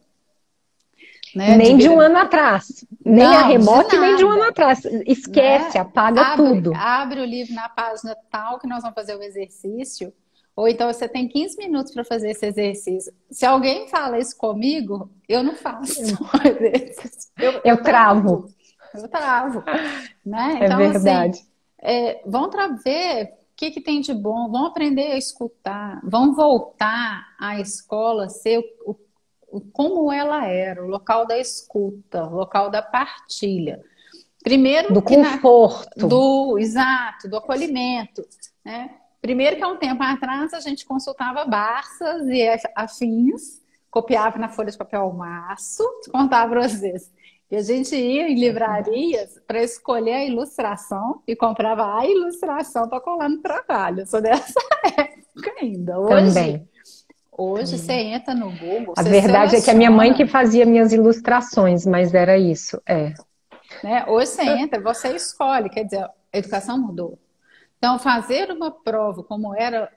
né? nem de um ano atrás, nem a Não, de remota e nem de um ano nada, atrás. Esquece, né? apaga tudo. Abre o livro na página tal que nós vamos fazer o exercício. Ou então você tem 15 minutos para fazer esse exercício. Se alguém fala isso comigo, eu não faço. Eu Eu travo. travo. Eu travo. Né? É Então, assim, verdade. vão ver o que tem de bom, vão aprender a escutar, vão voltar à escola ser como ela era, o local da escuta, o local da partilha. Primeiro Do que conforto. exato, do acolhimento, né? Primeiro que há um tempo atrás a gente consultava Barças e afins, copiava na folha de papel maço, contava para vocês. E a gente ia em livrarias para escolher a ilustração e comprava a ilustração para colar no trabalho. Eu sou dessa época ainda. Também. Hoje você entra no Google, A você verdade é que a minha mãe que seleciona, fazia minhas ilustrações, mas era isso, né? Hoje você entra, você escolhe, quer dizer, a educação mudou. Então, fazer uma prova como era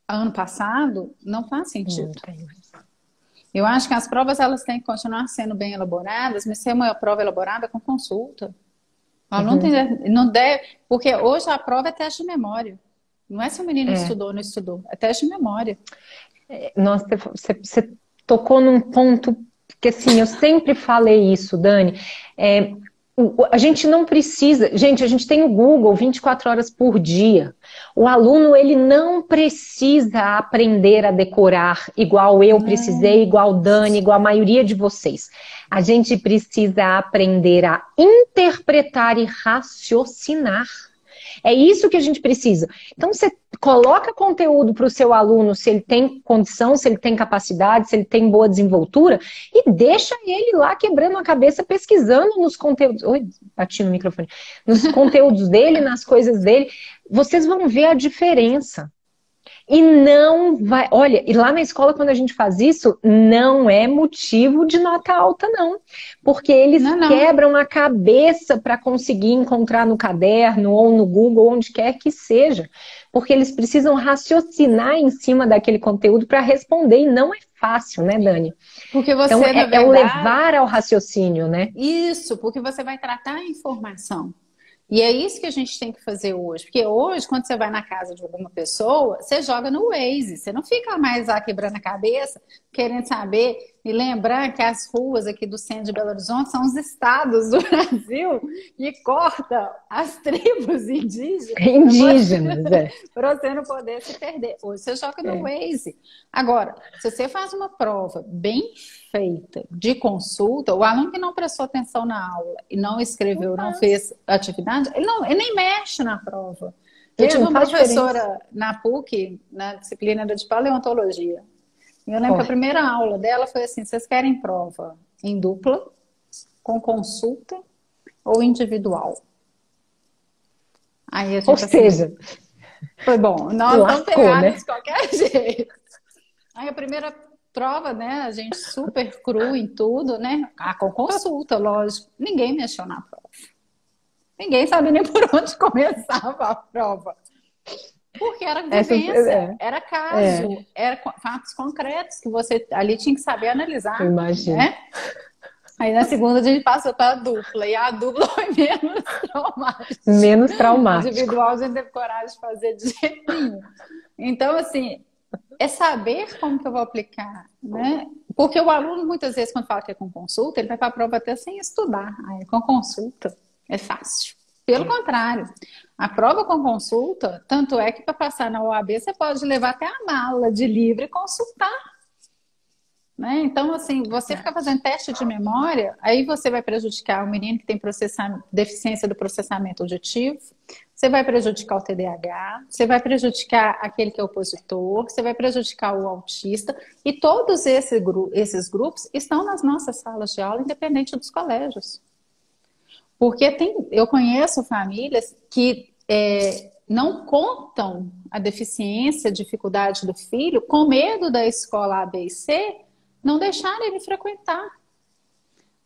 ano passado não faz Não sentido. tem. Eu acho que as provas elas têm que continuar sendo bem elaboradas, mas ser uma prova elaborada com consulta. O aluno Uhum. não deve, porque hoje a prova é teste de memória. Não é se o menino É. estudou ou não estudou, é teste de memória. Nossa, você tocou num ponto que assim, eu sempre falei isso, Dani. É, a gente não precisa, gente, a gente tem o Google 24 horas por dia. O aluno, ele não precisa aprender a decorar igual eu precisei, Não. igual Dani, igual a maioria de vocês. A gente precisa aprender a interpretar e raciocinar. É isso que a gente precisa. Então, você coloca conteúdo para o seu aluno, se ele tem condição, se ele tem capacidade, se ele tem boa desenvoltura, e deixa ele lá quebrando a cabeça, pesquisando nos conteúdos. Oi, bati no microfone. Nos conteúdos dele, nas coisas dele. Vocês vão ver a diferença. E não vai. Olha, e lá na escola, quando a gente faz isso, não é motivo de nota alta, não. Porque eles Não, não. quebram a cabeça para conseguir encontrar no caderno, ou no Google, onde quer que seja. Porque eles precisam raciocinar em cima daquele conteúdo para responder, e não é fácil, né, Dani? Porque Então, você, na é o verdade, levar ao raciocínio, né? isso, porque você vai tratar a informação. E é isso que a gente tem que fazer hoje. Porque hoje, quando você vai na casa de alguma pessoa, você joga no Waze. Você não fica mais lá quebrando a cabeça, querendo saber. E lembrar que as ruas aqui do centro de Belo Horizonte são os estados do Brasil e corta as tribos indígenas Indígenas, é. para você não poder se perder. Hoje você joga no É. Waze. Agora, se você faz uma prova bem feita de consulta, o aluno que não prestou atenção na aula e não Não escreveu, não faz. fez atividade, ele nem mexe na prova. Eu É, tive não uma faz diferença. professora na PUC, na disciplina era de paleontologia. E eu lembro Ó, que a primeira aula dela foi assim: vocês querem prova em dupla, com consulta ou individual? Aí a ou gente assim, seja, foi bom, nós vamos lascou, pegar né? de qualquer jeito. Aí a primeira prova, né? A gente super cru em tudo, né? Ah, com consulta, lógico. Ninguém mexeu na prova. Ninguém sabia nem por onde começava a prova. Porque era Essa, vivência, é, era é, caso, era fatos concretos que você ali tinha que saber eu analisar, imagino. né? Aí na segunda a gente passou para a dupla, e a dupla foi menos traumática. Menos traumático. Individual a gente teve coragem de fazer de jeito nenhum. Então, assim, é saber como que eu vou aplicar, né? Porque o aluno, muitas vezes, quando fala que é com consulta, ele vai para a prova até sem estudar. Aí, com consulta, é fácil. Pelo contrário, a prova com consulta, tanto é que para passar na OAB, você pode levar até a mala de livro e consultar, né? Então, assim, você ficar fazendo teste de memória, aí você vai prejudicar o menino que tem deficiência do processamento auditivo, você vai prejudicar o TDAH, você vai prejudicar aquele que é opositor, você vai prejudicar o autista, e todos esses grupos estão nas nossas salas de aula, independente dos colégios. Porque eu conheço famílias que não contam a deficiência, a dificuldade do filho, com medo da escola A, B e C não deixarem ele frequentar,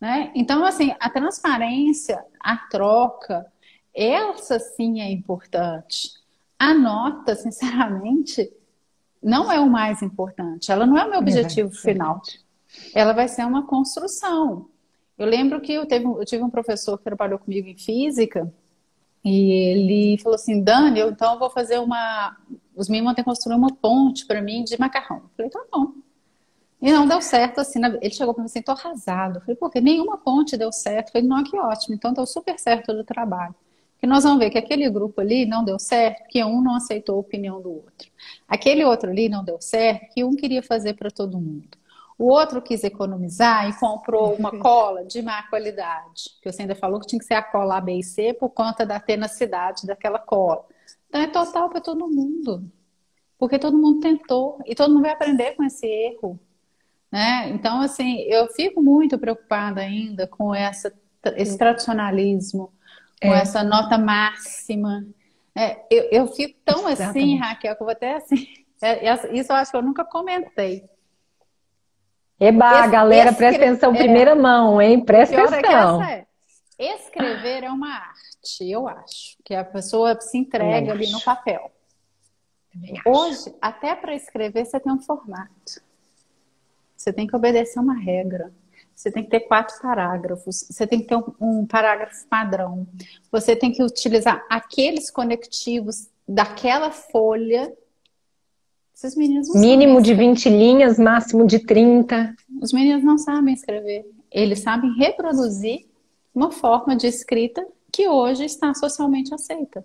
né? Então, assim, a transparência, a troca, essa sim é importante. A nota, sinceramente, não é o mais importante. Ela não é o meu objetivo final. Verdade. Ela vai ser uma construção. Eu lembro que eu tive um professor que trabalhou comigo em física e ele falou assim: Dani, então eu vou fazer os meninos vão ter que construir uma ponte para mim de macarrão. Eu falei: tá bom. E não deu certo, assim, ele chegou para mim assim, tô arrasado. Eu falei: por quê? Nenhuma ponte deu certo. Eu falei: não, que ótimo, então deu super certo do trabalho. Porque nós vamos ver que aquele grupo ali não deu certo, porque um não aceitou a opinião do outro. Aquele outro ali não deu certo, que um queria fazer para todo mundo. O outro quis economizar e comprou uma cola de má qualidade. Que você ainda falou que tinha que ser a cola A, B e C por conta da tenacidade daquela cola. Então é total para todo mundo. Porque todo mundo tentou e todo mundo vai aprender com esse erro, né? Então, assim, eu fico muito preocupada ainda com esse tradicionalismo, com É, essa nota máxima. Eu fico tão assim, exatamente. Raquel, que eu vou até assim Isso eu acho que eu nunca comentei. Eba, galera, presta atenção, primeira mão, hein? Presta Pior atenção. é que escrever é uma arte, eu acho. Que a pessoa se entrega ali no papel. Hoje, até para escrever, você tem um formato. Você tem que obedecer uma regra. Você tem que ter 4 parágrafos. Você tem que ter um parágrafo padrão. Você tem que utilizar aqueles conectivos daquela folha. Esses meninos não Mínimo de 20 linhas, máximo de 30. Os meninos não sabem escrever. Eles sabem reproduzir uma forma de escrita que hoje está socialmente aceita.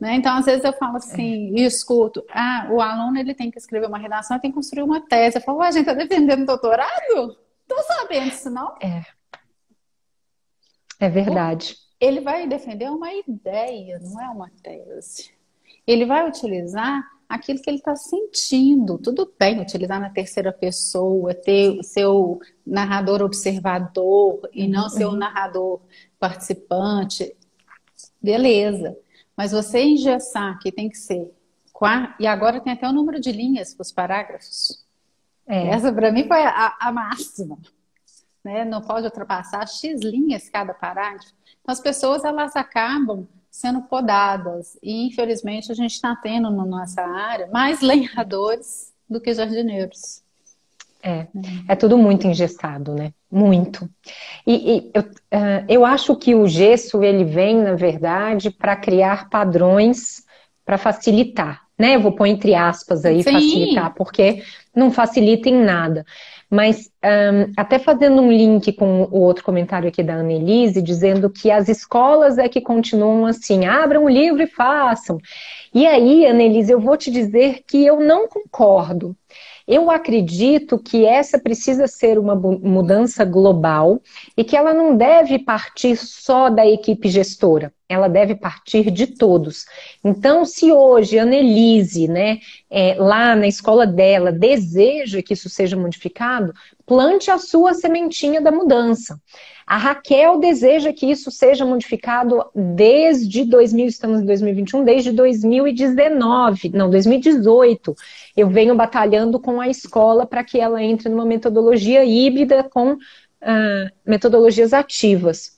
Né? Então, às vezes eu falo assim, e escuto, o aluno ele tem que escrever uma redação, ele tem que construir uma tese. Eu falo, a gente está defendendo doutorado? Tô sabendo disso, não? É verdade. Ele vai defender uma ideia, não é uma tese. Ele vai utilizar aquilo que ele está sentindo. Tudo bem utilizar na terceira pessoa, ter o seu narrador observador e não seu narrador participante. Beleza. Mas você engessar que tem que ser... E agora tem até o número de linhas para os parágrafos. Essa para mim foi a máxima. Né? Não pode ultrapassar X linhas cada parágrafo. Então as pessoas elas acabam sendo podadas. E, infelizmente, a gente está tendo na nossa área mais lenhadores do que jardineiros. É tudo muito engessado, né? Muito. E eu acho que o gesso, ele vem, na verdade, para criar padrões para facilitar, né? Eu vou pôr entre aspas aí, Sim. Facilitar, porque não facilita em nada. Mas até fazendo um link com o outro comentário aqui da Annelise, dizendo que as escolas é que continuam assim, abram o livro e façam. E aí, Annelise, eu vou te dizer que eu não concordo. Eu acredito que essa precisa ser uma mudança global e que ela não deve partir só da equipe gestora, ela deve partir de todos. Então, se hoje a Annelise, né, lá na escola dela, deseja que isso seja modificado, plante a sua sementinha da mudança. A Raquel deseja que isso seja modificado desde 2000, estamos em 2021, desde 2019, não, 2018. Eu venho batalhando com a escola para que ela entre numa metodologia híbrida com metodologias ativas.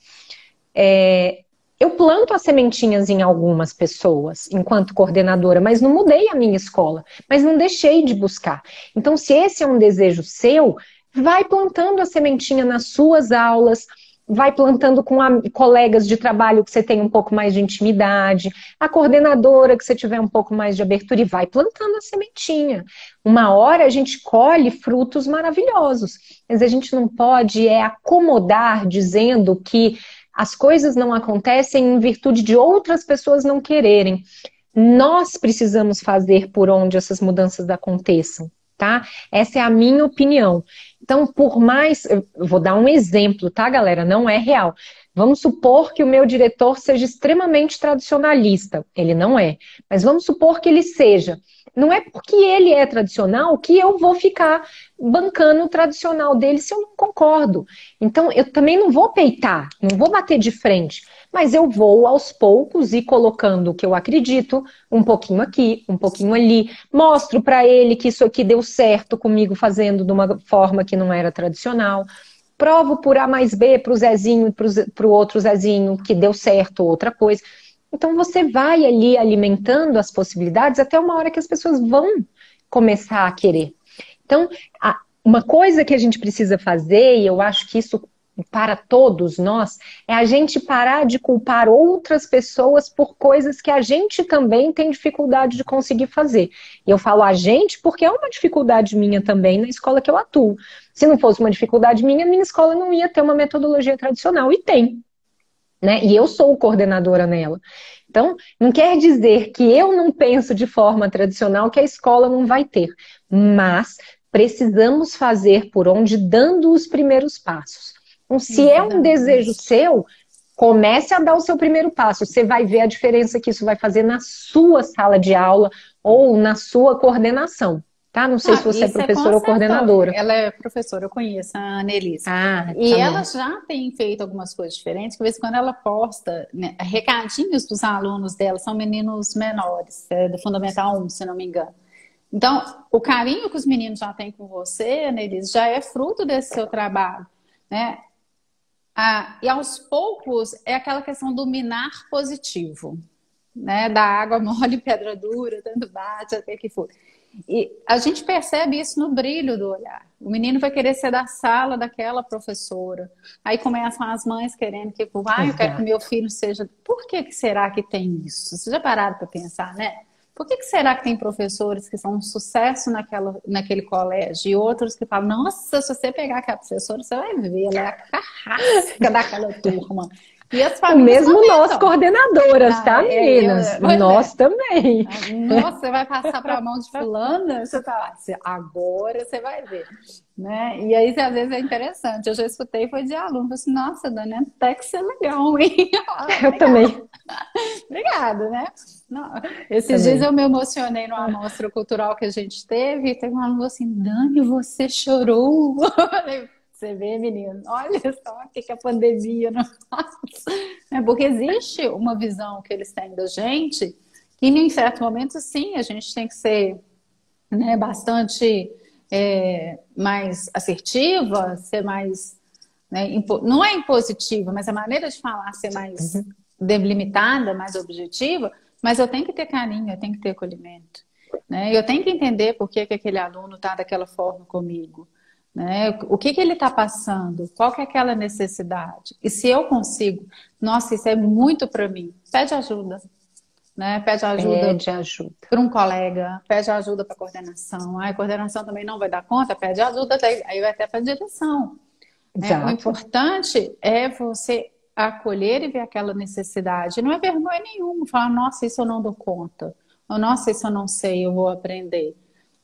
Eu planto as sementinhas em algumas pessoas, enquanto coordenadora, mas não mudei a minha escola, mas não deixei de buscar. Então, se esse é um desejo seu, vai plantando a sementinha nas suas aulas, vai plantando com colegas de trabalho que você tem um pouco mais de intimidade, a coordenadora que você tiver um pouco mais de abertura e vai plantando a sementinha. Uma hora a gente colhe frutos maravilhosos, mas a gente não pode acomodar dizendo que as coisas não acontecem em virtude de outras pessoas não quererem. Nós precisamos fazer por onde essas mudanças aconteçam, tá? Essa é a minha opinião. Então, por mais... Eu vou dar um exemplo, tá, galera? Não é real. Vamos supor que o meu diretor seja extremamente tradicionalista. Ele não é. Mas vamos supor que ele seja. Não é porque ele é tradicional que eu vou ficar bancando o tradicional dele se eu não concordo. Então, eu também não vou peitar, não vou bater de frente. Mas eu vou, aos poucos, ir colocando o que eu acredito, um pouquinho aqui, um pouquinho ali. Mostro para ele que isso aqui deu certo comigo fazendo de uma forma que não era tradicional. Provo por A mais B para o Zezinho e para o outro Zezinho que deu certo, outra coisa. Então você vai ali alimentando as possibilidades até uma hora que as pessoas vão começar a querer. Então, uma coisa que a gente precisa fazer, e eu acho que isso para todos nós, é a gente parar de culpar outras pessoas por coisas que a gente também tem dificuldade de conseguir fazer. E eu falo a gente porque é uma dificuldade minha também na escola que eu atuo. Se não fosse uma dificuldade minha escola não ia ter uma metodologia tradicional, e tem. Né? E eu sou coordenadora nela. Então, não quer dizer que eu não penso de forma tradicional que a escola não vai ter. Mas precisamos fazer por onde dando os primeiros passos. Então, se é um desejo seu, comece a dar o seu primeiro passo. Você vai ver a diferença que isso vai fazer na sua sala de aula ou na sua coordenação. Tá? Não sei se você é professora ou coordenadora. Ela é professora, eu conheço a Annelise. E ela já tem feito algumas coisas diferentes, que de vez em quando ela posta, né, recadinhos dos alunos dela, são meninos menores, do Fundamental 1, se não me engano. Então, o carinho que os meninos já têm com você, Nelis, já é fruto desse seu trabalho, né? E aos poucos é aquela questão do minar positivo, né? Da água mole, pedra dura, tanto bate até que for. E a gente percebe isso no brilho do olhar. O menino vai querer ser da sala daquela professora. Aí começam as mães querendo que, eu quero que meu filho seja. Por que será que tem isso? Vocês já pararam para pensar, né? Por que será que tem professores que são um sucesso naquele colégio e outros que falam, nossa, se você pegar aquela professora, você vai ver, ela é a carrasca daquela turma. E as O mesmo nós, coordenadoras, tá, meninas? Nós também. Nossa, você vai passar para a mão de fulana? Você tá lá, agora você vai ver. Né? E aí, às vezes, é interessante. Eu já escutei, foi de aluno. Falei assim, nossa, Dani, até que você é legal, hein? Eu também. Obrigada, né? Não, esses dias eu me emocionei numa amostra cultural que a gente teve e tem um aluno assim, Dani, você chorou? Você vê, menino, olha só o que a pandemia não faz. Porque existe uma visão que eles têm da gente que, em certo momento, sim, a gente tem que ser, né, bastante mais assertiva, ser mais... Né, não é impositiva, mas a maneira de falar ser mais delimitada, mais objetiva, mas eu tenho que ter carinho, eu tenho que ter acolhimento. Né? Eu tenho que entender por que aquele aluno está daquela forma comigo. Né? O que ele está passando? Qual que é aquela necessidade? E se eu consigo, nossa, isso é muito para mim, pede ajuda. Né? Pede ajuda para um colega, pede ajuda para a coordenação. A coordenação também não vai dar conta, pede ajuda, aí vai até para a direção. O importante é você acolher e ver aquela necessidade. Não é vergonha nenhuma falar, nossa, isso eu não dou conta. Ou, nossa, isso eu não sei, eu vou aprender.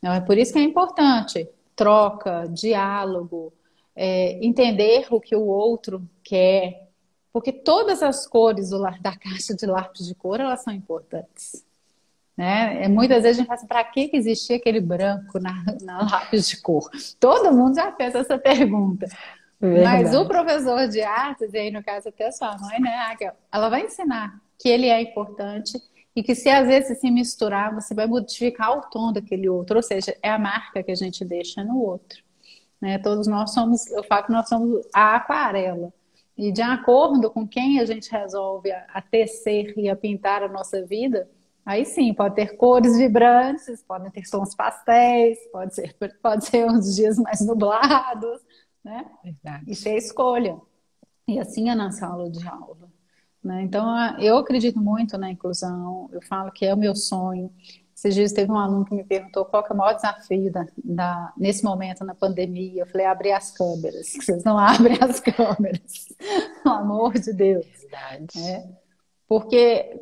Não, é por isso que é importante. Troca, diálogo, entender o que o outro quer. Porque todas as cores da caixa de lápis de cor, elas são importantes. Né? Muitas vezes a gente fala assim, para que existia aquele branco na lápis de cor? Todo mundo já fez essa pergunta. Verdade. Mas o professor de artes, e aí no caso até sua mãe, né, Raquel, ela vai ensinar que ele é importante e que se às vezes se misturar, você vai modificar o tom daquele outro, ou seja, é a marca que a gente deixa no outro. Né? Todos nós somos, eu falo que nós somos a aquarela. E de acordo com quem a gente resolve a tecer e a pintar a nossa vida, aí sim, pode ter cores vibrantes, podem ter tons pastéis, pode ser uns dias mais nublados, né? Verdade. Isso é escolha. E assim é na sala de aula. Né? Então, eu acredito muito na inclusão, eu falo que é o meu sonho. Esses dias teve um aluno que me perguntou qual que é o maior desafio nesse momento, na pandemia. Eu falei, abrir as câmeras. Vocês não abrem as câmeras. Pelo amor de Deus. Verdade. Porque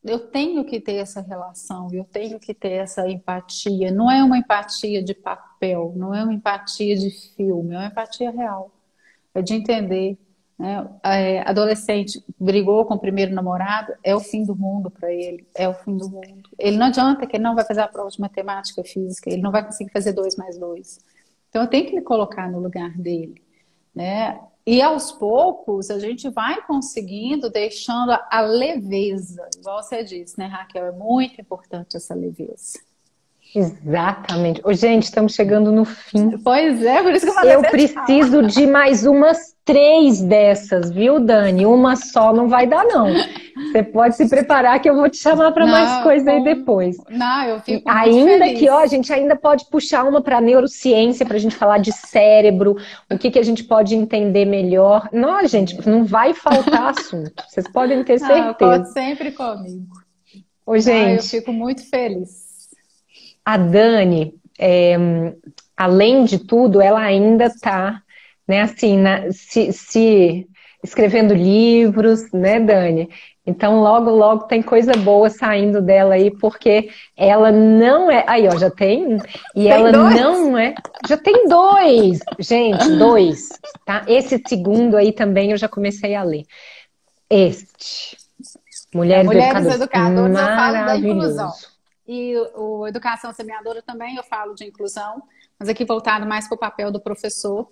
eu tenho que ter essa relação, eu tenho que ter essa empatia. Não é uma empatia de papel, não é uma empatia de filme, é uma empatia real. É de entender. Né? Adolescente brigou com o primeiro namorado, é o fim do mundo para ele, é o fim do mundo. Ele não adianta que ele não vai fazer a prova de matemática, física, ele não vai conseguir fazer 2 mais 2. Então eu tenho que me colocar no lugar dele. Né? E aos poucos a gente vai conseguindo, deixando a leveza, igual você disse, né, Raquel? É muito importante essa leveza. Exatamente. Ô, gente, estamos chegando no fim. Pois é, por isso que eu falei. Eu preciso de mais umas 3 dessas, viu, Dani? Uma só não vai dar, não. Você pode se preparar que eu vou te chamar para mais coisa aí depois. Não, eu fico muito ainda feliz. Que, ó, a gente ainda pode puxar uma para neurociência, para a gente falar de cérebro, o que a gente pode entender melhor. Não, gente, não vai faltar assunto. Vocês podem ter certeza. Pode sempre comigo. Ô, gente, eu fico muito feliz. A Dani, além de tudo, ela ainda está, né, assim, se escrevendo livros, né, Dani? Então, logo, logo tem coisa boa saindo dela aí, porque ela não é... Aí, ó, já tem um. E ela não é... Já tem 2, gente, 2. Tá? Esse segundo aí também eu já comecei a ler. Mulheres Educadoras, eu falo da inclusão. E o Educação Semeadora também eu falo de inclusão, mas aqui voltado mais para o papel do professor.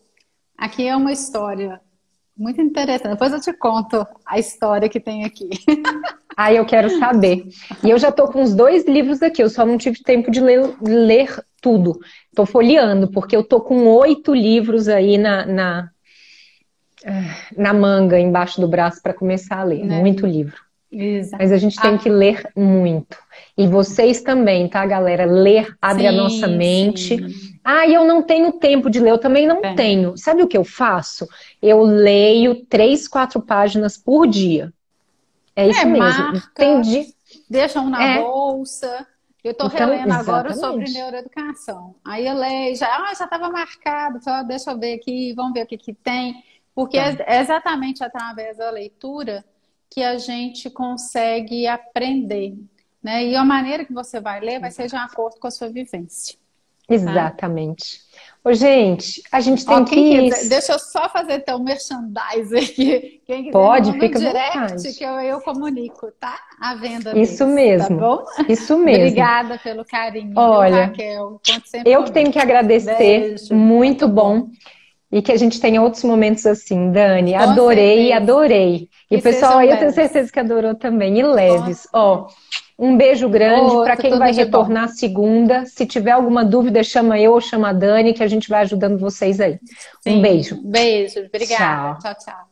Aqui é uma história muito interessante. Depois eu te conto a história que tem aqui. Aí eu quero saber. E eu já tô com uns 2 livros aqui, eu só não tive tempo de ler tudo. Tô folheando, porque eu tô com 8 livros aí na manga, embaixo do braço, para começar a ler. Né? Muito livro. Exato. Mas a gente tem que ler muito. E vocês também, tá, galera? Ler abre a nossa Sim, mente. sim. Ah, e eu não tenho tempo de ler, eu também não É. tenho. Sabe o que eu faço? Eu leio 3, 4 páginas por dia. É isso mesmo. Marca, Entendi. deixa um na É. bolsa. Eu estou Então, relendo agora sobre exatamente. neuroeducação. Aí eu leio, já estava marcado, só deixa eu ver aqui, vamos ver o que que tem. Porque Tá. é exatamente através da leitura que a gente consegue aprender, né? E a maneira que você vai ler vai ser de acordo com a sua vivência, tá? Exatamente. Ô, gente, a gente Ó, tem que quem ir. quiser, deixa eu só fazer então um merchandising aqui. Quem quiser me Pode, manda um fica à direct vontade. que eu comunico, tá? A venda Isso deles, tá mesmo. bom? Isso mesmo. Obrigada pelo carinho, viu, Olha, Raquel? Conte sempre eu que tenho que comigo. agradecer. Beijo, Muito muito bom. bom. E que a gente tenha outros momentos assim, Dani. Com Adorei, certeza. adorei. E Que o pessoal sejam aí eu tenho belos. certeza que adorou também. E Com leves. Ó, certeza. um beijo grande para Outro, quem tudo vai de bom. retornar segunda. Se tiver alguma dúvida, chama eu ou chama a Dani, que a gente vai ajudando vocês aí. Um Sim, beijo. beijo. Obrigada. Tchau. Tchau, tchau.